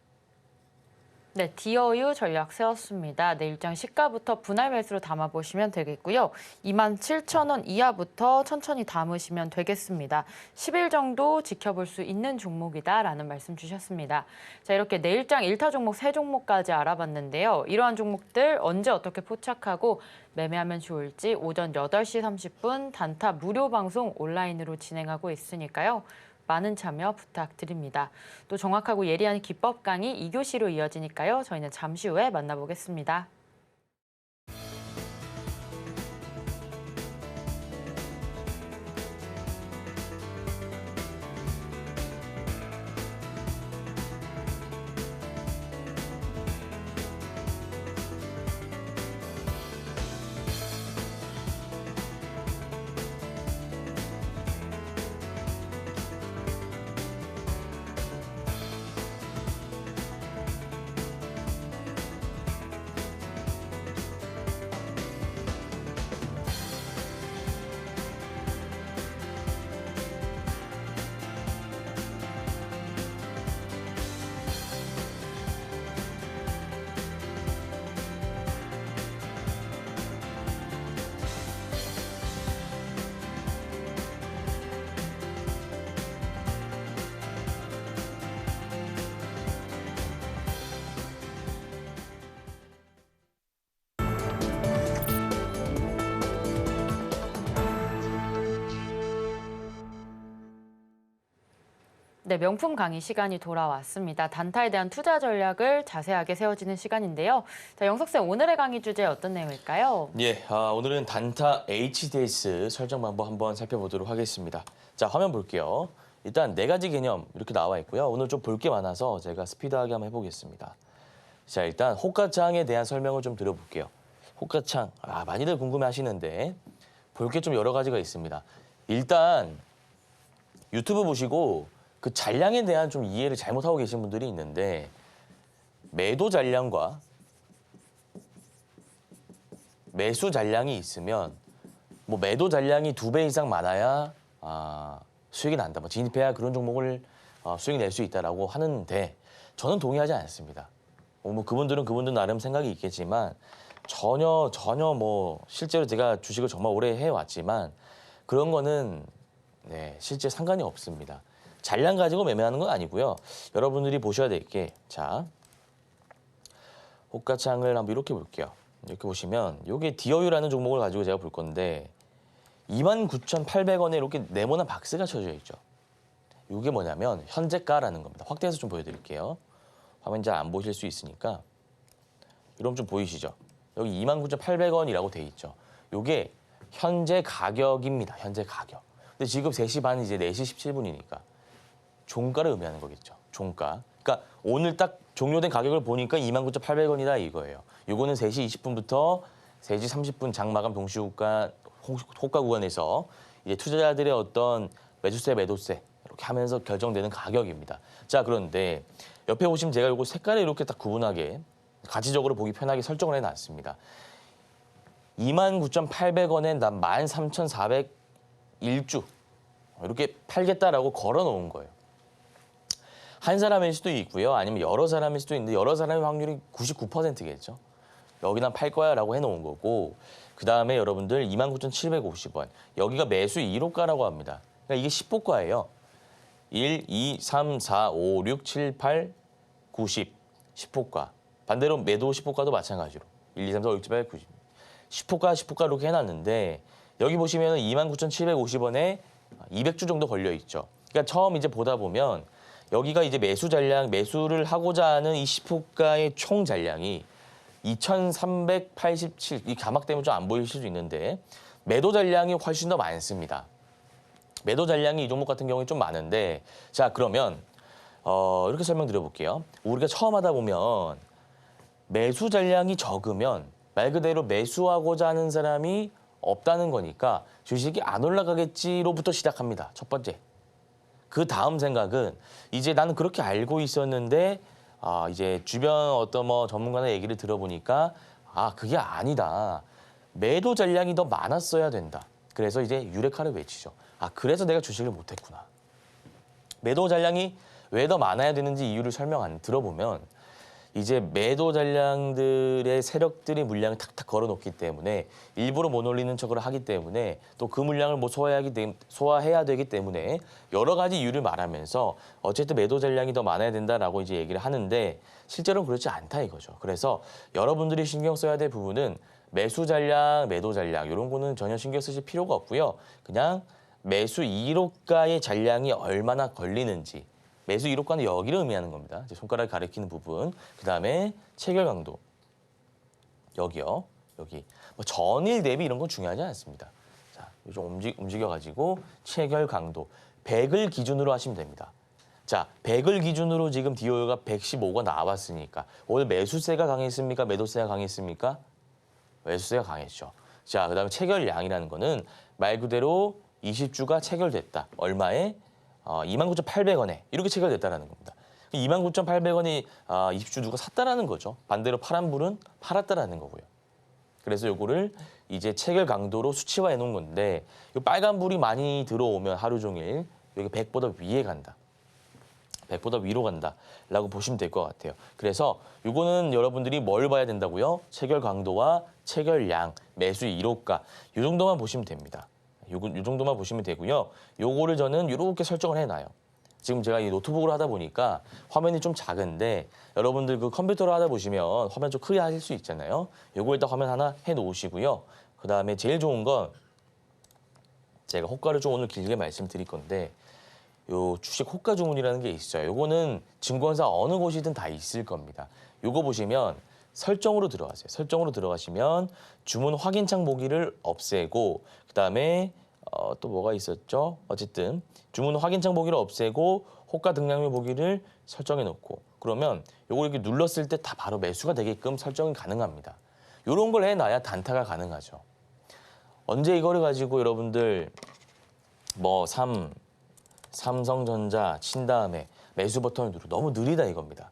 네, 디어유 전략 세웠습니다. 내일장 시가부터 분할 매수로 담아보시면 되겠고요. 27,000원 이하부터 천천히 담으시면 되겠습니다. 10일 정도 지켜볼 수 있는 종목이다라는 말씀 주셨습니다. 자, 이렇게 내일장 1타 종목 3종목까지 알아봤는데요. 이러한 종목들 언제 어떻게 포착하고 매매하면 좋을지 오전 8시 30분 단타 무료 방송 온라인으로 진행하고 있으니까요. 많은 참여 부탁드립니다. 또 정확하고 예리한 기법 강의 2교시로 이어지니까요. 저희는 잠시 후에 만나보겠습니다. 네, 명품 강의 시간이 돌아왔습니다. 단타에 대한 투자 전략을 자세하게 세워지는 시간인데요. 자, 영석쌤, 오늘의 강의 주제 어떤 내용일까요? 예, 오늘은 단타 HDS 설정 방법 한번 살펴보도록 하겠습니다. 자, 화면 볼게요. 일단 4가지 개념 이렇게 나와 있고요. 오늘 좀 볼 게 많아서 제가 스피드하게 한번 해보겠습니다. 자, 일단 호가창에 대한 설명을 좀 드려볼게요. 호가창, 많이들 궁금해하시는데 볼 게 좀 여러 가지가 있습니다. 일단 유튜브 보시고 그 잔량에 대한 좀 이해를 잘못하고 계신 분들이 있는데 매도 잔량과 매수 잔량이 있으면 뭐 매도 잔량이 2배 이상 많아야 수익이 난다. 뭐 진입해야 그런 종목을 수익 낼 수 있다라고 하는데 저는 동의하지 않습니다. 뭐 그분들은 그분들 나름 생각이 있겠지만 전혀 뭐 실제로 제가 주식을 정말 오래 해왔지만 그런 거는 실제 상관이 없습니다. 잔량 가지고 매매하는 건 아니고요. 여러분들이 보셔야 될 게, 자, 호가창을 한번 이렇게 볼게요. 이렇게 보시면 이게 디어유라는 종목을 가지고 제가 볼 건데 29,800원에 이렇게 네모난 박스가 쳐져 있죠. 이게 뭐냐면 현재가라는 겁니다. 확대해서 좀 보여드릴게요. 화면 잘 안 보실 수 있으니까 이러면 좀 보이시죠? 여기 29,800원이라고 돼 있죠. 이게 현재 가격입니다. 현재 가격. 근데 지금 3시 반 이제 4시 17분이니까 종가를 의미하는 거겠죠. 종가. 그러니까 오늘 딱 종료된 가격을 보니까 29,800원이다 이거예요. 요거는 3시 20분부터 3시 30분 장마감 동시호가 구간에서 이제 투자자들의 어떤 매수세, 매도세 이렇게 하면서 결정되는 가격입니다. 자, 그런데 옆에 보시면 제가 요거 색깔을 이렇게 딱 구분하게 가지적으로 보기 편하게 설정을 해놨습니다. 29,800원에 난 13,401주 이렇게 팔겠다라고 걸어 놓은 거예요. 한 사람일 수도 있고요. 아니면 여러 사람일 수도 있는데 여러 사람의 확률이 99%겠죠. 여기 난 팔 거야 라고 해놓은 거고 그 다음에 여러분들 29,750원. 여기가 매수 1호가라고 합니다. 그러니까 이게 10호가예요. 1, 2, 3, 4, 5, 6, 7, 8, 9, 10. 10호가. 반대로 매도 10호가도 마찬가지로. 1, 2, 3, 4, 5, 6, 7, 8, 9, 10. 10호가 이렇게 해놨는데 여기 보시면 29,750원에 200주 정도 걸려 있죠. 그러니까 처음 이제 보다 보면 여기가 이제 매수 잔량, 매수를 하고자 하는 이 10호가의 총 잔량이 2,387, 이 자막 때문에 좀 안 보일 수도 있는데 매도 잔량이 훨씬 더 많습니다. 매도 잔량이 이 종목 같은 경우에 좀 많은데 자 그러면 이렇게 설명드려볼게요. 우리가 처음 하다 보면 매수 잔량이 적으면 말 그대로 매수하고자 하는 사람이 없다는 거니까 주식이 안 올라가겠지로부터 시작합니다. 첫 번째. 그 다음 생각은 이제 나는 그렇게 알고 있었는데 이제 주변 어떤 뭐 전문가의 얘기를 들어보니까 그게 아니다. 매도 잔량이 더 많았어야 된다. 그래서 이제 유레카를 외치죠. 그래서 내가 주식을 못했구나. 매도 잔량이 왜 더 많아야 되는지 이유를 들어보면 이제 매도 잔량들의 세력들이 물량을 탁탁 걸어놓기 때문에 일부러 못 올리는 척을 하기 때문에 또 그 물량을 뭐 소화해야 되기 때문에 여러 가지 이유를 말하면서 어쨌든 매도 잔량이 더 많아야 된다라고 이제 얘기를 하는데 실제로는 그렇지 않다 이거죠. 그래서 여러분들이 신경 써야 될 부분은 매수 잔량, 매도 잔량 이런 거는 전혀 신경 쓰실 필요가 없고요. 그냥 매수 2호가의 잔량이 얼마나 걸리는지 매수 1호가는 여기를 의미하는 겁니다. 이제 손가락을 가리키는 부분. 그다음에 체결 강도. 여기요. 여기. 뭐 전일 대비 이런 건 중요하지 않습니다. 자, 좀 움직여가지고 체결 강도. 100을 기준으로 하시면 됩니다. 자, 100을 기준으로 지금 DOE가 115가 나왔으니까 오늘 매수세가 강했습니까? 매도세가 강했습니까? 매수세가 강했죠. 자, 그다음에 체결량이라는 거는 말 그대로 20주가 체결됐다. 얼마에? 29,800원에 이렇게 체결됐다라는 겁니다. 29,800원이 20주 누가 샀다라는 거죠. 반대로 파란 불은 팔았다라는 거고요. 그래서 요거를 이제 체결 강도로 수치화해 놓은 건데 이 빨간 불이 많이 들어오면 하루 종일 여기 100보다 위에 간다. 100보다 위로 간다라고 보시면 될 것 같아요. 그래서 요거는 여러분들이 뭘 봐야 된다고요? 체결 강도와 체결량, 매수 1호가 이 정도만 보시면 됩니다. 요 정도만 보시면 되고요. 요거를 저는 이렇게 설정을 해놔요. 지금 제가 이 노트북으로 하다 보니까 화면이 좀 작은데 여러분들 그 컴퓨터로 하다 보시면 화면 좀 크게 하실 수 있잖아요. 요거 일단 화면 하나 해놓으시고요. 그다음에 제일 좋은 건 제가 호가를 좀 오늘 길게 말씀드릴 건데 요 주식 호가 주문이라는 게 있어요. 요거는 증권사 어느 곳이든 다 있을 겁니다. 요거 보시면 설정으로 들어가세요. 설정으로 들어가시면 주문 확인창 보기를 없애고 그다음에 또 뭐가 있었죠? 어쨌든 주문 확인창 보기를 없애고 호가 등락률 보기를 설정해 놓고 그러면 요거 이렇게 눌렀을 때 다 바로 매수가 되게끔 설정이 가능합니다. 요런 걸 해놔야 단타가 가능하죠. 언제 이거를 가지고 여러분들 뭐 삼성전자 친 다음에 매수 버튼을 누르고 너무 느리다 이겁니다.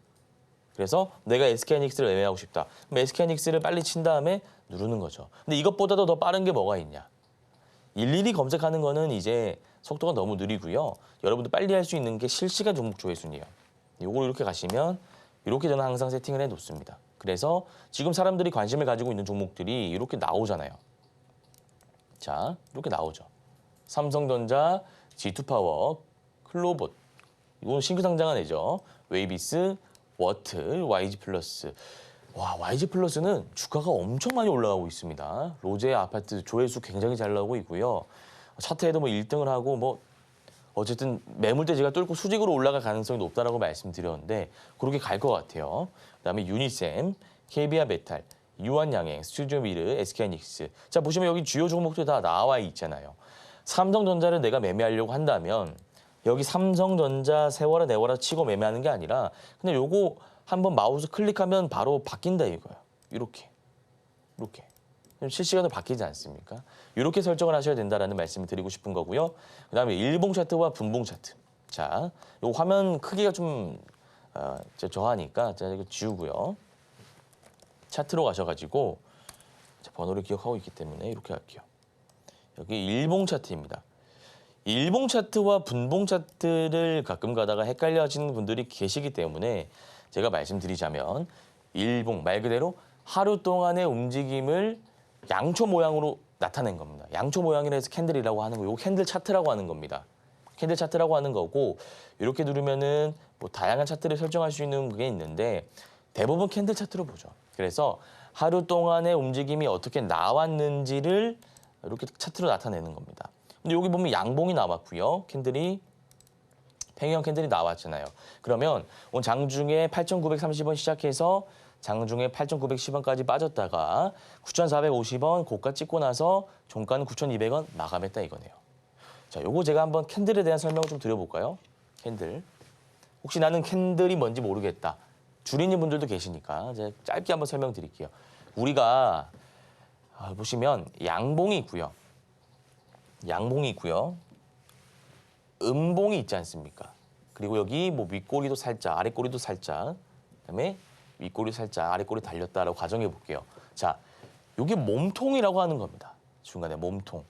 그래서 내가 SK하이닉스를 매매하고 싶다. 그럼 SK하이닉스를 빨리 친 다음에 누르는 거죠. 근데 이것보다도 더 빠른 게 뭐가 있냐? 일일이 검색하는 거는 이제 속도가 너무 느리고요. 여러분들 빨리 할 수 있는 게 실시간 종목 조회순이에요. 요걸 이렇게 가시면 이렇게 저는 항상 세팅을 해놓습니다. 그래서 지금 사람들이 관심을 가지고 있는 종목들이 이렇게 나오잖아요. 자, 이렇게 나오죠. 삼성전자, G2파워, 클로봇, 이건 신규 상장한 애죠. 웨이비스, 워트, YG플러스. 와, YG플러스는 주가가 엄청 많이 올라가고 있습니다. 로제 아파트 조회수 굉장히 잘 나오고 있고요. 차트에도 뭐 1등을 하고 뭐 어쨌든 매물대지가 뚫고 수직으로 올라갈 가능성이 높다라고 말씀드렸는데 그렇게 갈 것 같아요. 그다음에 유니셈, KB아 메탈, 유한양행, 스튜디오미르, SK하이닉스. 자, 보시면 여기 주요 종목들 다 나와 있잖아요. 삼성전자를 내가 매매하려고 한다면 여기 삼성전자 세워라 내워라 치고 매매하는 게 아니라 그냥 요거 한번 마우스 클릭하면 바로 바뀐다 이거예요. 이렇게. 실시간으로 바뀌지 않습니까? 이렇게 설정을 하셔야 된다라는 말씀을 드리고 싶은 거고요. 그다음에 일봉 차트와 분봉 차트. 자, 요 화면 크기가 좀 저하니까 제가 이거 지우고요. 차트로 가셔가지고 번호를 기억하고 있기 때문에 이렇게 할게요. 여기 일봉 차트입니다. 일봉 차트와 분봉 차트를 가끔 가다가 헷갈려 하시는 분들이 계시기 때문에 제가 말씀드리자면 일봉 말 그대로 하루 동안의 움직임을 양초 모양으로 나타낸 겁니다. 양초 모양이라 해서 캔들이라고 하는 거고, 캔들 차트라고 하는 겁니다. 캔들 차트라고 하는 거고, 이렇게 누르면은 뭐 다양한 차트를 설정할 수 있는 게 있는데 대부분 캔들 차트로 보죠. 그래서 하루 동안의 움직임이 어떻게 나왔는지를 이렇게 차트로 나타내는 겁니다. 근데 여기 보면 양봉이 나왔고요. 캔들이 팽이형 캔들이 나왔잖아요. 그러면 오늘 장중에 8,930원 시작해서 장중에 8,910원까지 빠졌다가 9,450원 고가 찍고 나서 종가는 9,200원 마감했다 이거네요. 자, 요거 제가 한번 캔들에 대한 설명을 좀 드려볼까요? 캔들. 혹시 나는 캔들이 뭔지 모르겠다. 주린이 분들도 계시니까 제가 짧게 한번 설명드릴게요. 우리가 보시면 양봉이 있고요. 양봉이 있고요. 음봉이 있지 않습니까? 그리고 여기 뭐 윗꼬리도 살짝, 아랫꼬리도 살짝, 그다음에 윗꼬리 살짝, 아랫꼬리 달렸다라고 가정해 볼게요. 자, 이게 몸통이라고 하는 겁니다. 중간에 몸통.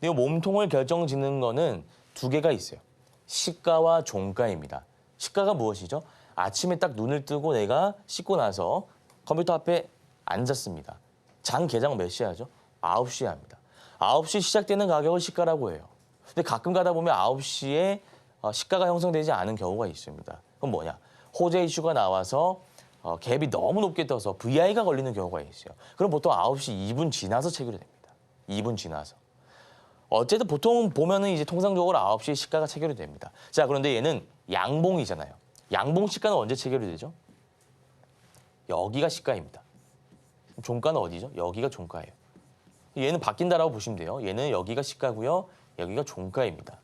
이 몸통을 결정짓는 거는 두 개가 있어요. 시가와 종가입니다. 시가가 무엇이죠? 아침에 딱 눈을 뜨고 내가 씻고 나서 컴퓨터 앞에 앉았습니다. 장 개장 몇 시에 하죠? 9시에 합니다. 9시 시작되는 가격을 시가라고 해요. 근데 가끔 가다 보면 9시에 시가가 형성되지 않은 경우가 있습니다. 그럼 뭐냐? 호재 이슈가 나와서 갭이 너무 높게 떠서 VI가 걸리는 경우가 있어요. 그럼 보통 9시 2분 지나서 체결이 됩니다. 2분 지나서. 어쨌든 보통 보면은 이제 통상적으로 9시에 시가가 체결이 됩니다. 자, 그런데 얘는 양봉이잖아요. 양봉 시가는 언제 체결이 되죠? 여기가 시가입니다. 종가는 어디죠? 여기가 종가예요. 얘는 바뀐다라고 보시면 돼요. 얘는 여기가 시가고요. 여기가 종가입니다.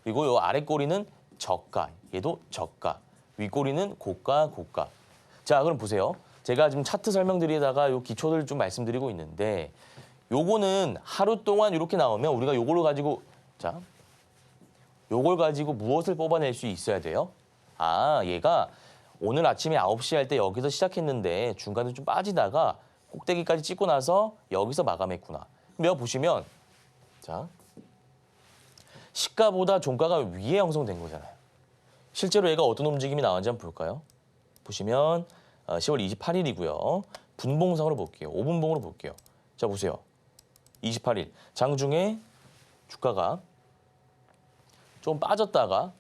그리고 요 아래 꼬리는 저가, 얘도 저가. 윗꼬리는 고가, 고가. 자, 그럼 보세요. 제가 지금 차트 설명드리다가 요 기초들 좀 말씀드리고 있는데 요거는 하루 동안 이렇게 나오면 우리가 요걸 가지고 자, 요걸 가지고 무엇을 뽑아낼 수 있어야 돼요? 아, 얘가 오늘 아침에 9시 할 때 여기서 시작했는데 중간에 좀 빠지다가 꼭대기까지 찍고 나서 여기서 마감했구나. 그럼 여기 보시면 자, 시가보다 종가가 위에 형성된 거잖아요. 실제로 얘가 어떤 움직임이 나왔는지 한번 볼까요? 보시면 10월 28일이고요. 분봉상으로 볼게요. 5분봉으로 볼게요. 자, 보세요. 28일 장중에 주가가 좀 빠졌다가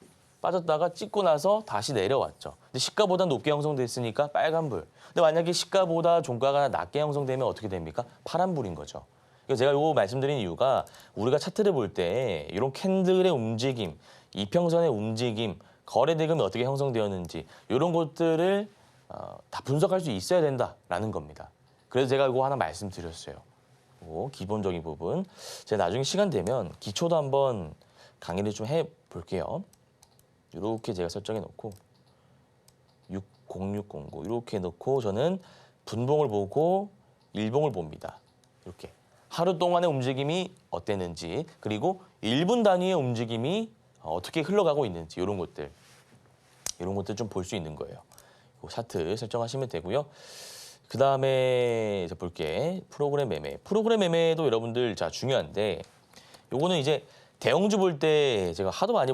찍고 나서 다시 내려왔죠. 근데 시가보다 높게 형성됐으니까 빨간불. 근데 만약에 시가보다 종가가 낮게 형성되면 어떻게 됩니까? 파란불인 거죠. 그래서 제가 이거 말씀드린 이유가 우리가 차트를 볼 때 이런 캔들의 움직임, 이평선의 움직임, 거래 대금이 어떻게 형성되었는지 이런 것들을 다 분석할 수 있어야 된다라는 겁니다. 그래서 제가 이거 하나 말씀드렸어요. 기본적인 부분. 제가 나중에 시간 되면 기초도 한번 강의를 좀 해볼게요. 이렇게 제가 설정해 놓고 60609 이렇게 넣고 저는 분봉을 보고 일봉을 봅니다. 이렇게 하루 동안의 움직임이 어땠는지 그리고 1분 단위의 움직임이 어떻게 흘러가고 있는지 이런 것들 좀 볼 수 있는 거예요. 차트 설정하시면 되고요. 그 다음에 이제 볼게 프로그램 매매. 프로그램 매매도 여러분들 자 중요한데 요거는 이제 대형주 볼 때 제가 하도 많이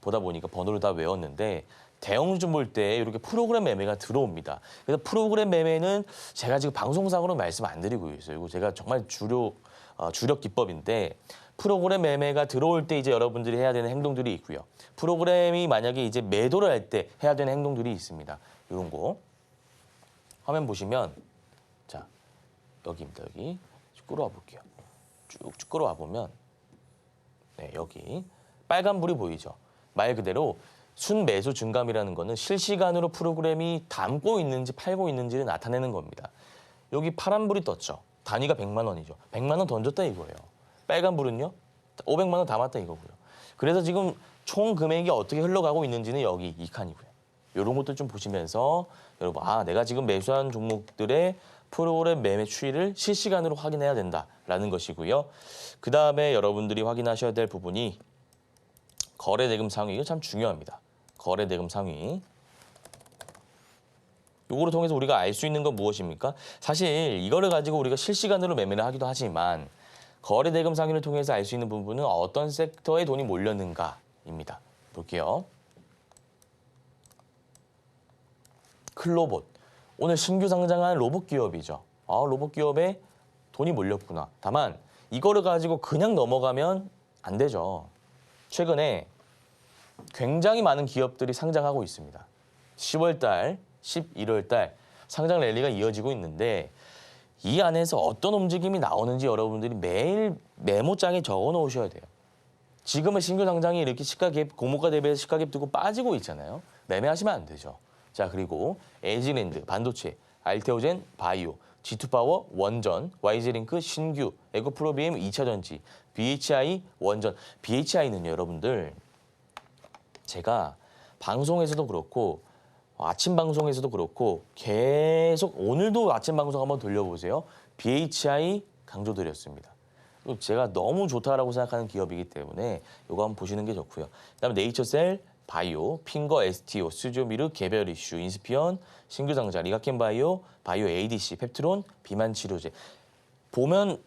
보다 보니까 번호를 다 외웠는데 대형주 볼 때 이렇게 프로그램 매매가 들어옵니다. 그래서 프로그램 매매는 제가 지금 방송상으로 말씀 안 드리고 있어요. 이거 제가 정말 주력 기법인데 프로그램 매매가 들어올 때 이제 여러분들이 해야 되는 행동들이 있고요. 프로그램이 만약에 이제 매도를 할 때 해야 되는 행동들이 있습니다. 이런 거 화면 보시면 자 여기입니다. 여기 쭉 끌어와 볼게요. 쭉 끌어와 보면 네, 여기 빨간불이 보이죠. 말 그대로 순매수 증감이라는 거는 실시간으로 프로그램이 담고 있는지 팔고 있는지를 나타내는 겁니다. 여기 파란불이 떴죠. 단위가 100만 원이죠. 100만 원 던졌다 이거예요. 빨간불은요? 500만 원 담았다 이거고요. 그래서 지금 총 금액이 어떻게 흘러가고 있는지는 여기 이 칸이고요. 이런 것도 좀 보시면서 여러분 내가 지금 매수한 종목들의 프로그램 매매 추이를 실시간으로 확인해야 된다라는 것이고요. 그 다음에 여러분들이 확인하셔야 될 부분이 거래대금 상위. 이거 참 중요합니다. 거래대금 상위. 요거를 통해서 우리가 알 수 있는 건 무엇입니까? 사실 이거를 가지고 우리가 실시간으로 매매를 하기도 하지만 거래대금 상위를 통해서 알 수 있는 부분은 어떤 섹터에 돈이 몰렸는가입니다. 볼게요. 클로봇. 오늘 신규 상장한 로봇 기업이죠. 로봇 기업에 돈이 몰렸구나. 다만 이거를 가지고 그냥 넘어가면 안 되죠. 최근에 굉장히 많은 기업들이 상장하고 있습니다. 10월 달, 11월 달 상장 랠리가 이어지고 있는데 이 안에서 어떤 움직임이 나오는지 여러분들이 매일 메모장에 적어 놓으셔야 돼요. 지금은 신규 상장이 이렇게 시가갭, 고물가 대비해서 시가갭 두고 빠지고 있잖아요. 매매하시면 안 되죠. 자, 그리고 에이지랜드, 반도체, 알테오젠, 바이오 G2파워 원전, YG링크 신규, 에코프로비엠 2차 전지, BHI 원전. BHI는요, 여러분들 제가 방송에서도 그렇고 아침 방송에서도 그렇고 계속 오늘도 아침 방송 한번 돌려보세요. BHI 강조드렸습니다. 제가 너무 좋다라고 생각하는 기업이기 때문에 이거 한번 보시는 게 좋고요. 그다음에 네이처셀, 바이오, 핑거, STO, 스튜디오미르, 개별 이슈, 인스피언, 신규 상자, 리가켄 바이오, 바이오 ADC, 펩트론, 비만 치료제. 보면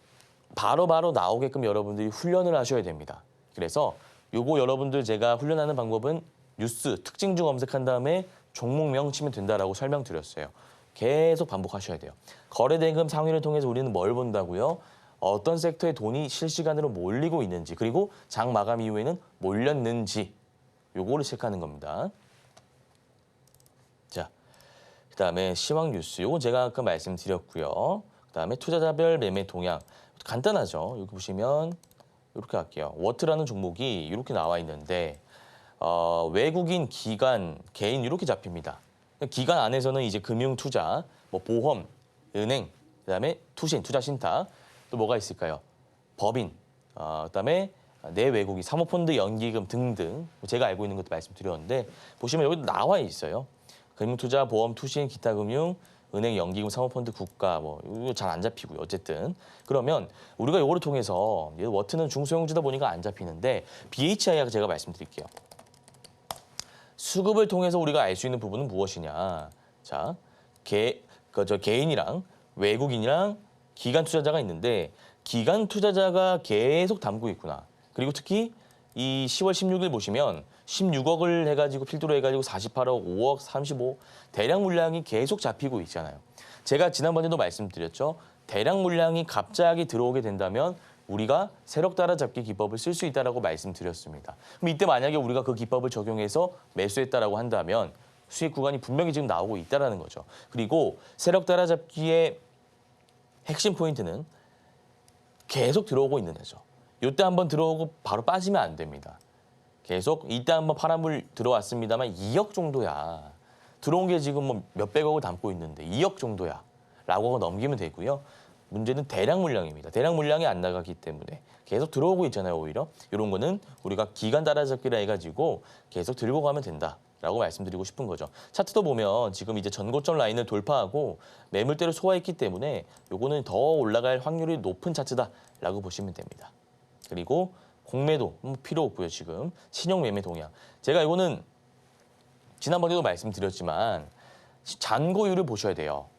바로바로 나오게끔 여러분들이 훈련을 하셔야 됩니다. 그래서 요거 여러분들 제가 훈련하는 방법은 뉴스 특징주 검색한 다음에 종목명 치면 된다라고 설명드렸어요. 계속 반복하셔야 돼요. 거래대금 상위를 통해서 우리는 뭘 본다고요? 어떤 섹터에 돈이 실시간으로 몰리고 있는지, 그리고 장 마감 이후에는 몰렸는지 요거를 체크하는 겁니다. 자, 그다음에 시황 뉴스. 요건 제가 아까 말씀드렸고요. 그다음에 투자자별 매매 동향. 간단하죠. 여기 보시면 이렇게 할게요. 워트라는 종목이 이렇게 나와 있는데 외국인, 기관, 개인 이렇게 잡힙니다. 기관 안에서는 이제 금융 투자, 뭐 보험, 은행, 그다음에 투신, 투자 신탁, 또 뭐가 있을까요? 법인, 그다음에 내외국인, 사모펀드, 연기금 등등 제가 알고 있는 것도 말씀드렸는데 보시면 여기 나와 있어요. 금융투자, 보험, 투신, 기타 금융, 은행, 연기금, 사모펀드, 국가 뭐 이거 잘 안 잡히고요. 어쨌든 그러면 우리가 이거를 통해서 워트는 중소형주다 보니까 안 잡히는데 BHI가 제가 말씀드릴게요. 수급을 통해서 우리가 알 수 있는 부분은 무엇이냐? 자, 개인이랑 외국인이랑 기관 투자자가 있는데 기관 투자자가 계속 담고 있구나. 그리고 특히 이 10월 16일 보시면 16억을 해가지고 필두로 해가지고 48억, 5억, 35 대량 물량이 계속 잡히고 있잖아요. 제가 지난번에도 말씀드렸죠. 대량 물량이 갑자기 들어오게 된다면 우리가 세력 따라잡기 기법을 쓸 수 있다라고 말씀드렸습니다. 그럼 이때 만약에 우리가 그 기법을 적용해서 매수했다라고 한다면 수익 구간이 분명히 지금 나오고 있다라는 거죠. 그리고 세력 따라잡기의 핵심 포인트는 계속 들어오고 있는 거죠. 이때 한번 들어오고 바로 빠지면 안 됩니다. 계속 이때 한번 파란불 들어왔습니다만 2억 정도야. 들어온 게 지금 뭐 몇백억을 담고 있는데 2억 정도야. 라고 넘기면 되고요. 문제는 대량 물량입니다. 대량 물량이 안 나가기 때문에 계속 들어오고 있잖아요. 오히려 이런 거는 우리가 기간 따라잡기라 해가지고 계속 들고 가면 된다라고 말씀드리고 싶은 거죠. 차트도 보면 지금 이제 전고점 라인을 돌파하고 매물대를 소화했기 때문에 요거는 더 올라갈 확률이 높은 차트다라고 보시면 됩니다. 그리고 공매도 필요 없고요. 지금 신용 매매 동향. 제가 이거는 지난번에도 말씀드렸지만 잔고율을 보셔야 돼요.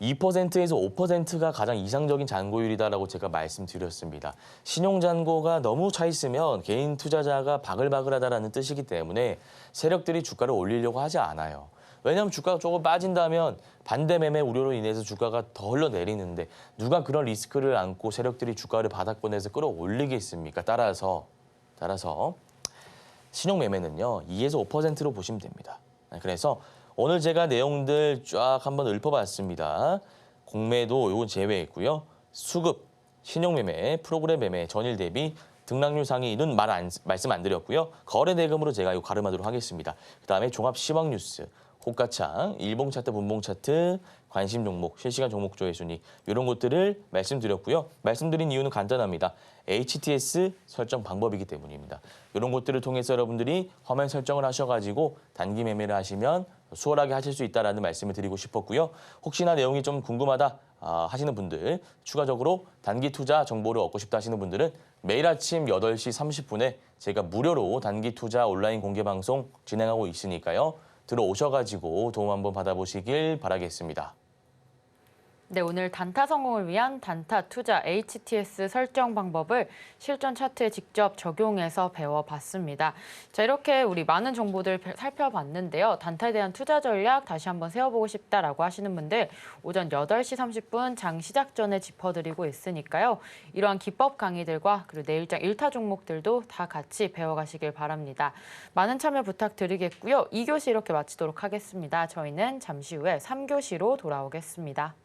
2%에서 5%가 가장 이상적인 잔고율이다라고 제가 말씀드렸습니다. 신용 잔고가 너무 차 있으면 개인 투자자가 바글바글하다라는 뜻이기 때문에 세력들이 주가를 올리려고 하지 않아요. 왜냐하면 주가가 조금 빠진다면 반대 매매 우려로 인해서 주가가 더 흘러내리는데 누가 그런 리스크를 안고 세력들이 주가를 바닥권에서 끌어올리겠습니까? 따라서 신용 매매는요 2에서 5%로 보시면 됩니다. 그래서 오늘 제가 내용들 쫙 한번 읊어봤습니다. 공매도 요건 제외했고요. 수급, 신용매매, 프로그램 매매, 전일 대비 등락률 상위는 말씀 안 드렸고요. 거래 대금으로 제가 이거 가름하도록 하겠습니다. 그다음에 종합 시황 뉴스, 호가창, 일봉 차트, 분봉 차트, 관심 종목, 실시간 종목 조회 순위 이런 것들을 말씀드렸고요. 말씀드린 이유는 간단합니다. HTS 설정 방법이기 때문입니다. 이런 것들을 통해서 여러분들이 화면 설정을 하셔가지고 단기 매매를 하시면 수월하게 하실 수 있다는 말씀을 드리고 싶었고요. 혹시나 내용이 좀 궁금하다 하시는 분들, 추가적으로 단기 투자 정보를 얻고 싶다 하시는 분들은 매일 아침 8시 30분에 제가 무료로 단기 투자 온라인 공개 방송 진행하고 있으니까요. 들어오셔가지고 도움 한번 받아보시길 바라겠습니다. 네, 오늘 단타 성공을 위한 단타 투자 HTS 설정 방법을 실전 차트에 직접 적용해서 배워봤습니다. 자, 이렇게 우리 많은 정보들 살펴봤는데요. 단타에 대한 투자 전략 다시 한번 세워보고 싶다라고 하시는 분들 오전 8시 30분 장 시작 전에 짚어드리고 있으니까요. 이러한 기법 강의들과 그리고 내일장 1타 종목들도 다 같이 배워가시길 바랍니다. 많은 참여 부탁드리겠고요. 2교시 이렇게 마치도록 하겠습니다. 저희는 잠시 후에 3교시로 돌아오겠습니다.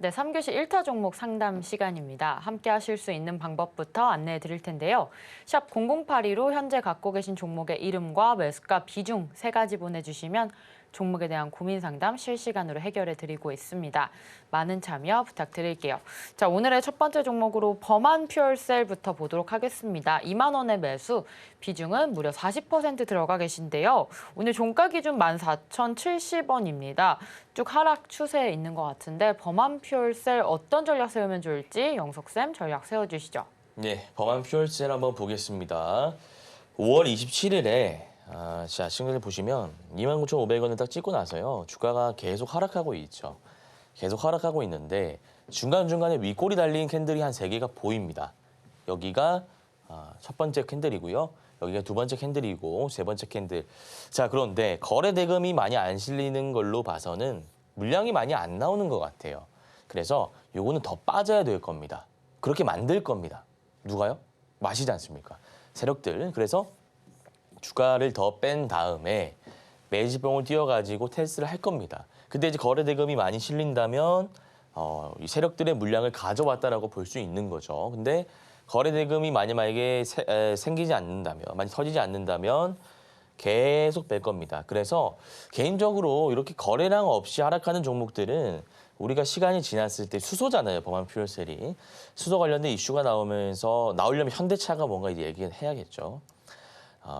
네, 3교시 1타 종목 상담 시간입니다. 함께 하실 수 있는 방법부터 안내해 드릴 텐데요. 샵 0082로 현재 갖고 계신 종목의 이름과 매수가 비중 3가지 보내주시면 종목에 대한 고민 상담 실시간으로 해결해 드리고 있습니다. 많은 참여 부탁드릴게요. 자, 오늘의 첫 번째 종목으로 범한 퓨얼셀부터 보도록 하겠습니다. 2만 원의 매수, 비중은 무려 40% 들어가 계신데요. 오늘 종가 기준 14,070원입니다. 쭉 하락 추세에 있는 것 같은데 범한 퓨얼셀 어떤 전략 세우면 좋을지 영석쌤 전략 세워주시죠. 네, 범한 퓨얼셀 한번 보겠습니다. 5월 27일에 자, 시그널 보시면 29,500원을 딱 찍고 나서요. 주가가 계속 하락하고 있죠. 계속 하락하고 있는데 중간중간에 윗골이 달린 캔들이 한 3개가 보입니다. 여기가 첫 번째 캔들이고요. 여기가 두 번째 캔들이고 세 번째 캔들. 자, 그런데 거래 대금이 많이 안 실리는 걸로 봐서는 물량이 많이 안 나오는 것 같아요. 그래서 요거는 더 빠져야 될 겁니다. 그렇게 만들 겁니다. 누가요? 마시지 않습니까? 세력들. 그래서 주가를 더 뺀 다음에 매집봉을 띄워가지고 테스트를 할 겁니다. 근데 이제 거래 대금이 많이 실린다면 이 세력들의 물량을 가져왔다라고 볼 수 있는 거죠. 근데 거래 대금이 만약에 생기지 않는다면, 많이 터지지 않는다면 계속 뺄 겁니다. 그래서 개인적으로 이렇게 거래량 없이 하락하는 종목들은 우리가 시간이 지났을 때 수소잖아요. 범한 퓨얼셀이. 수소 관련된 이슈가 나오려면 현대차가 뭔가 이제 얘기를 해야겠죠.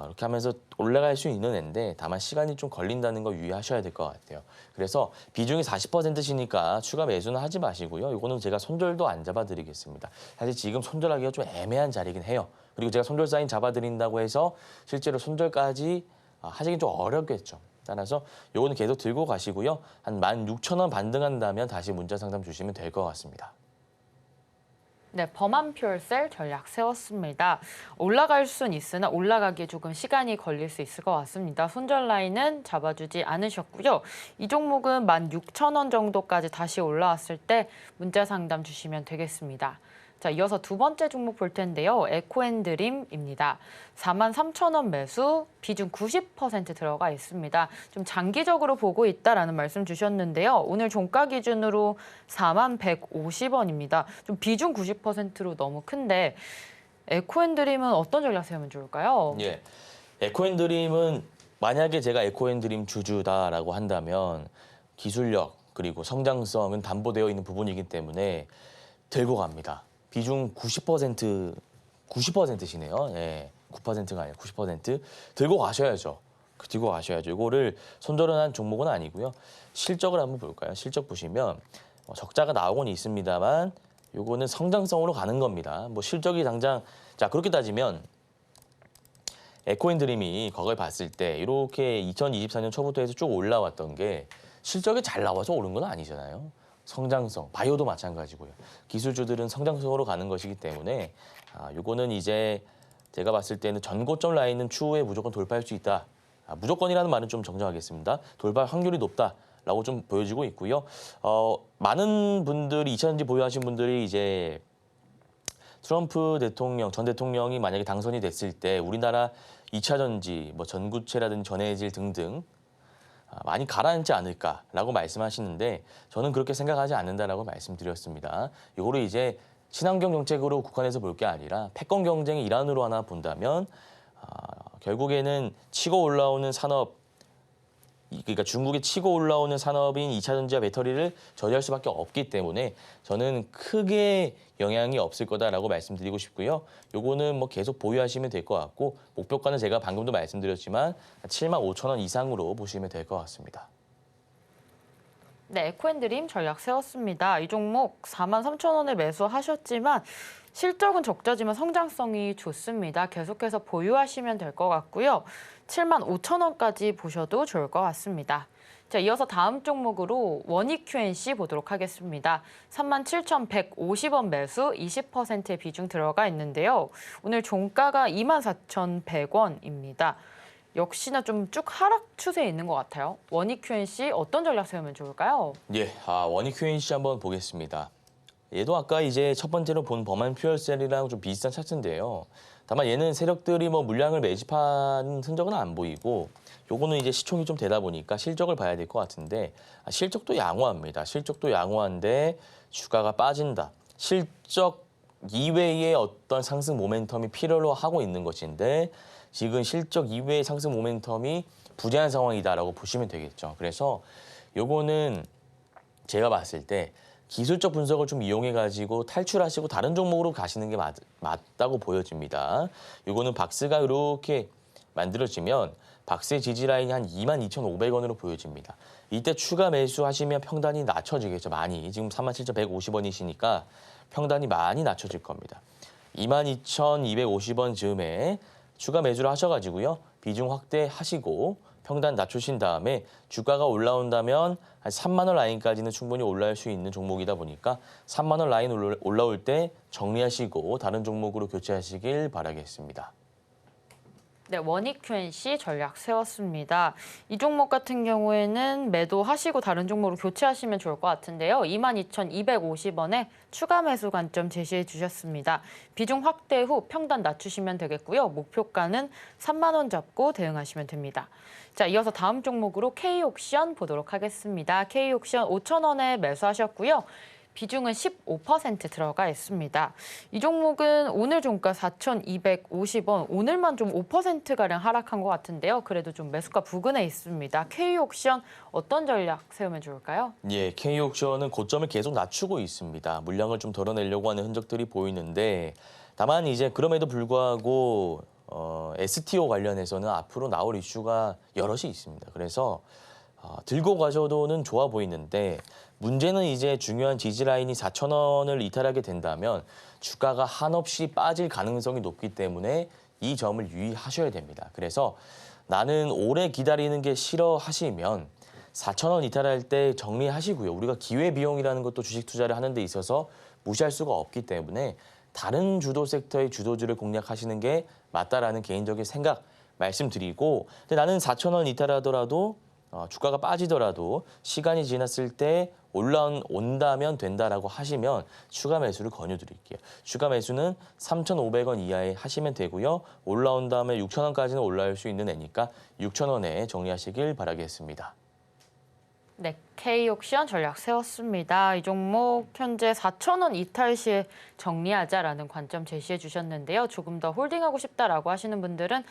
이렇게 하면서 올라갈 수 있는 앤데 다만 시간이 좀 걸린다는 거 유의하셔야 될 것 같아요. 그래서 비중이 40%시니까 추가 매수는 하지 마시고요. 이거는 제가 손절도 안 잡아드리겠습니다. 사실 지금 손절하기가 좀 애매한 자리긴 해요. 그리고 제가 손절 사인 잡아드린다고 해서 실제로 손절까지 하시긴 좀 어렵겠죠. 따라서 이거는 계속 들고 가시고요. 한 16,000원 반등한다면 다시 문자 상담 주시면 될 것 같습니다. 네, 범한 퓨얼셀 전략 세웠습니다. 올라갈 순 있으나 올라가기에 조금 시간이 걸릴 수 있을 것 같습니다. 손절 라인은 잡아주지 않으셨고요. 이 종목은 16,000원 정도까지 다시 올라왔을 때 문자 상담 주시면 되겠습니다. 자, 이어서 두 번째 종목 볼 텐데요. 에코앤드림입니다. 43,000원 매수, 비중 90% 들어가 있습니다. 좀 장기적으로 보고 있다라는 말씀 주셨는데요. 오늘 종가 기준으로 41,150원입니다. 좀 비중 90%로 너무 큰데 에코앤드림은 어떤 전략 세우면 좋을까요? 예, 에코앤드림은 만약에 제가 에코앤드림 주주다라고 한다면 기술력 그리고 성장성은 담보되어 있는 부분이기 때문에 들고 갑니다. 비중 90%시네요. 예, 9%가 아니라 90% 들고 가셔야죠. 들고 가셔야죠. 이거를 손절은 한 종목은 아니고요. 실적을 한번 볼까요? 실적 보시면 적자가 나오고는 있습니다만 이거는 성장성으로 가는 겁니다. 뭐 실적이 당장 자 그렇게 따지면 에코앤드림이 과거에 봤을 때 이렇게 2024년 초부터 해서 쭉 올라왔던 게 실적이 잘 나와서 오른 건 아니잖아요. 성장성, 바이오도 마찬가지고요. 기술주들은 성장성으로 가는 것이기 때문에 요거는 이제 제가 봤을 때는 전고점 라인은 추후에 무조건 돌파할 수 있다. 무조건이라는 말은 좀 정정하겠습니다. 돌파 확률이 높다라고 좀 보여지고 있고요. 많은 분들이 2차전지 보유하신 분들이 이제 트럼프 대통령, 전 대통령이 만약에 당선이 됐을 때 우리나라 2차전지, 뭐 전구체라든지 전해질 등등 많이 가라앉지 않을까라고 말씀하시는데 저는 그렇게 생각하지 않는다라고 말씀드렸습니다. 이거를 이제 친환경 정책으로 국한해서 볼 게 아니라 패권 경쟁의 일환으로 하나 본다면 결국에는 치고 올라오는 산업, 그러니까 중국이 치고 올라오는 산업인 2차전지와 배터리를 저지할 수밖에 없기 때문에 저는 크게 영향이 없을 거다라고 말씀드리고 싶고요. 요거는 뭐 계속 보유하시면 될 것 같고 목표가는 제가 방금도 말씀드렸지만 75,000원 이상으로 보시면 될 것 같습니다. 네, 에코앤드림 전략 세웠습니다. 이 종목 43,000원에 매수하셨지만 실적은 적자지만 성장성이 좋습니다. 계속해서 보유하시면 될 것 같고요. 75,000원까지 보셔도 좋을 것 같습니다. 자, 이어서 다음 종목으로 원익QNC 보도록 하겠습니다. 37,150원 매수 20%의 비중 들어가 있는데요. 오늘 종가가 24,100원입니다. 역시나 좀 쭉 하락 추세에 있는 것 같아요. 원익QNC 어떤 전략 세우면 좋을까요? 예, 원익QNC 한번 보겠습니다. 얘도 아까 이제 첫 번째로 본 범한 퓨얼셀이랑 좀 비슷한 차트인데요. 다만 얘는 세력들이 뭐 물량을 매집한 흔적은 안 보이고 요거는 이제 시총이 좀 되다 보니까 실적을 봐야 될 것 같은데 실적도 양호합니다. 실적도 양호한데 주가가 빠진다. 실적 이외의 어떤 상승 모멘텀이 필요로 하고 있는 것인데 지금 실적 이외의 상승 모멘텀이 부재한 상황이다라고 보시면 되겠죠. 그래서 요거는 제가 봤을 때 기술적 분석을 좀 이용해가지고 탈출하시고 다른 종목으로 가시는 게 맞다고 보여집니다. 요거는 박스가 이렇게 만들어지면 박스의 지지 라인이 한 22,500원으로 보여집니다. 이때 추가 매수하시면 평단이 낮춰지겠죠. 많이. 지금 37,150원이시니까 평단이 많이 낮춰질 겁니다. 22,250원 즈음에 추가 매수를 하셔가지고요. 비중 확대하시고 평단 낮추신 다음에 주가가 올라온다면 한 3만 원 라인까지는 충분히 올라올 수 있는 종목이다 보니까 3만 원 라인 올라올 때 정리하시고 다른 종목으로 교체하시길 바라겠습니다. 네, 원익 QNC 전략 세웠습니다. 이 종목 같은 경우에는 매도하시고 다른 종목으로 교체하시면 좋을 것 같은데요. 22,250원에 추가 매수 관점 제시해 주셨습니다. 비중 확대 후 평단 낮추시면 되겠고요. 목표가는 3만 원 잡고 대응하시면 됩니다. 자, 이어서 다음 종목으로 K옥션 보도록 하겠습니다. K옥션 5,000원에 매수하셨고요. 비중은 15% 들어가 있습니다. 이 종목은 오늘 종가 4,250원, 오늘만 좀 5%가량 하락한 것 같은데요. 그래도 좀 매수가 부근에 있습니다. K옥션 어떤 전략 세우면 좋을까요? 예, K옥션은 고점을 계속 낮추고 있습니다. 물량을 좀 덜어내려고 하는 흔적들이 보이는데 다만 이제 그럼에도 불구하고 STO 관련해서는 앞으로 나올 이슈가 여럿이 있습니다. 그래서 들고 가셔도는 좋아 보이는데 문제는 이제 중요한 지지 라인이 4,000원을 이탈하게 된다면 주가가 한없이 빠질 가능성이 높기 때문에 이 점을 유의하셔야 됩니다. 그래서 나는 오래 기다리는 게 싫어 하시면 4,000원 이탈할 때 정리하시고요. 우리가 기회비용이라는 것도 주식 투자를 하는 데 있어서 무시할 수가 없기 때문에 다른 주도 섹터의 주도주를 공략하시는 게 맞다라는 개인적인 생각 말씀드리고 근데 나는 4,000원 이탈하더라도 주가가 빠지더라도 시간이 지났을 때 올라온다면 된다라고 하시면 추가 매수를 권유드릴게요. 추가 매수는 3,500원 이하에 하시면 되고요. 올라온 다음에 6,000원까지는 올라올 수 있는 애니까 6,000원에 정리하시길 바라겠습니다. 네, K옥션 전략 세웠습니다. 이 종목 현재 4,000원 이탈 시에 정리하자라는 관점 제시해 주셨는데요. 조금 더 홀딩하고 싶다라고 하시는 분들은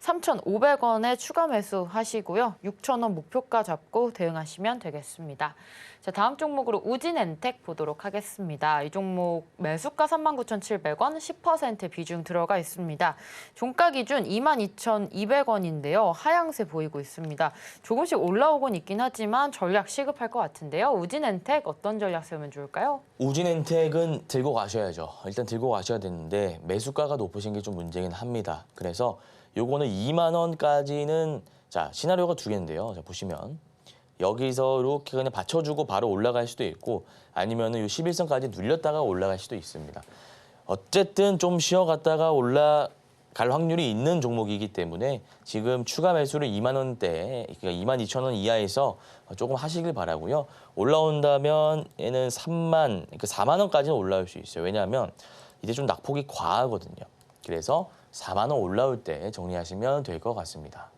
3,500원에 추가 매수하시고요. 6,000원 목표가 잡고 대응하시면 되겠습니다. 자, 다음 종목으로 우진엔텍 보도록 하겠습니다. 이 종목 매수가 39,700원, 10% 비중 들어가 있습니다. 종가 기준 22,200원인데요. 하향세 보이고 있습니다. 조금씩 올라오곤 있긴 하지만 전략 시급할 것 같은데요. 우진엔텍 어떤 전략 세우면 좋을까요? 우진엔텍은 들고 가셔야죠. 일단 들고 가셔야 되는데 매수가가 높으신 게 좀 문제긴 합니다. 그래서 요거는 2만 원까지는 자 시나리오가 두 개인데요. 자 보시면 여기서 이렇게 그냥 받쳐주고 바로 올라갈 수도 있고 아니면은 요 11선까지 눌렸다가 올라갈 수도 있습니다. 어쨌든 좀 쉬어갔다가 올라갈 확률이 있는 종목이기 때문에 지금 추가 매수를 2만 원대, 그러니까 22,000원 이하에서 조금 하시길 바라고요. 올라온다면 얘는 4만 원까지는 올라올 수 있어요. 왜냐하면 이제 좀 낙폭이 과하거든요. 그래서 4만 원 올라올 때 정리하시면 될 것 같습니다.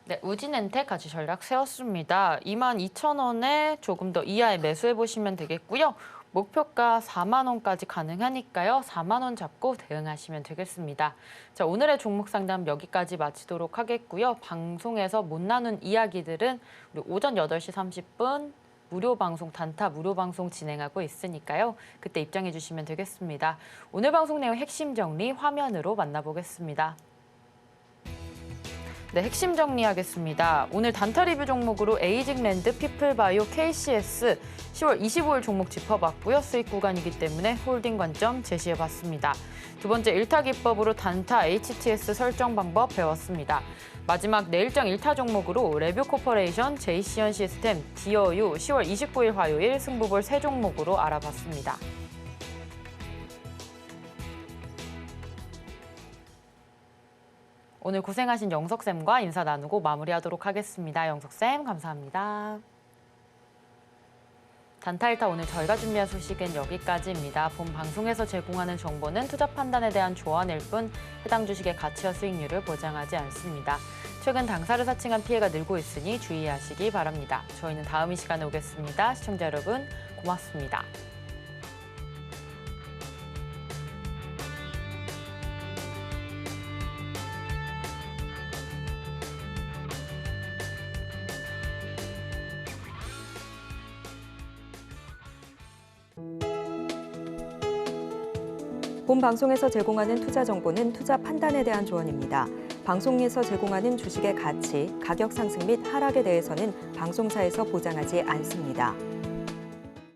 네, 우진엔텍 같이 전략 세웠습니다. 22,000원에 조금 더 이하에 매수해 보시면 되겠고요. 목표가 4만 원까지 가능하니까요. 4만 원 잡고 대응하시면 되겠습니다. 자, 오늘의 종목 상담 여기까지 마치도록 하겠고요. 방송에서 못 나눈 이야기들은 우리 오전 8시 30분 무료 방송, 단타 무료 방송 진행하고 있으니까요. 그때 입장해 주시면 되겠습니다. 오늘 방송 내용 핵심 정리 화면으로 만나보겠습니다. 네, 핵심 정리하겠습니다. 오늘 단타 리뷰 종목으로 에이징랜드, 피플바이오, KCS 10월 25일 종목 짚어봤고요. 수익 구간이기 때문에 홀딩 관점 제시해봤습니다. 두 번째 일타 기법으로 단타 HTS 설정 방법 배웠습니다. 마지막 내일장 일타 종목으로 레뷰 코퍼레이션, JC현 시스템, 디어유 10월 29일 화요일 승부볼 세 종목으로 알아봤습니다. 오늘 고생하신 영석쌤과 인사 나누고 마무리하도록 하겠습니다. 영석쌤 감사합니다. 단타일타 오늘 저희가 준비한 소식은 여기까지입니다. 본 방송에서 제공하는 정보는 투자 판단에 대한 조언일 뿐 해당 주식의 가치와 수익률을 보장하지 않습니다. 최근 당사를 사칭한 피해가 늘고 있으니 주의하시기 바랍니다. 저희는 다음 이 시간에 오겠습니다. 시청자 여러분 고맙습니다. 본 방송에서 제공하는 투자 정보는 투자 판단에 대한 조언입니다. 방송에서 제공하는 주식의 가치, 가격 상승 및 하락에 대해서는 방송사에서 보장하지 않습니다.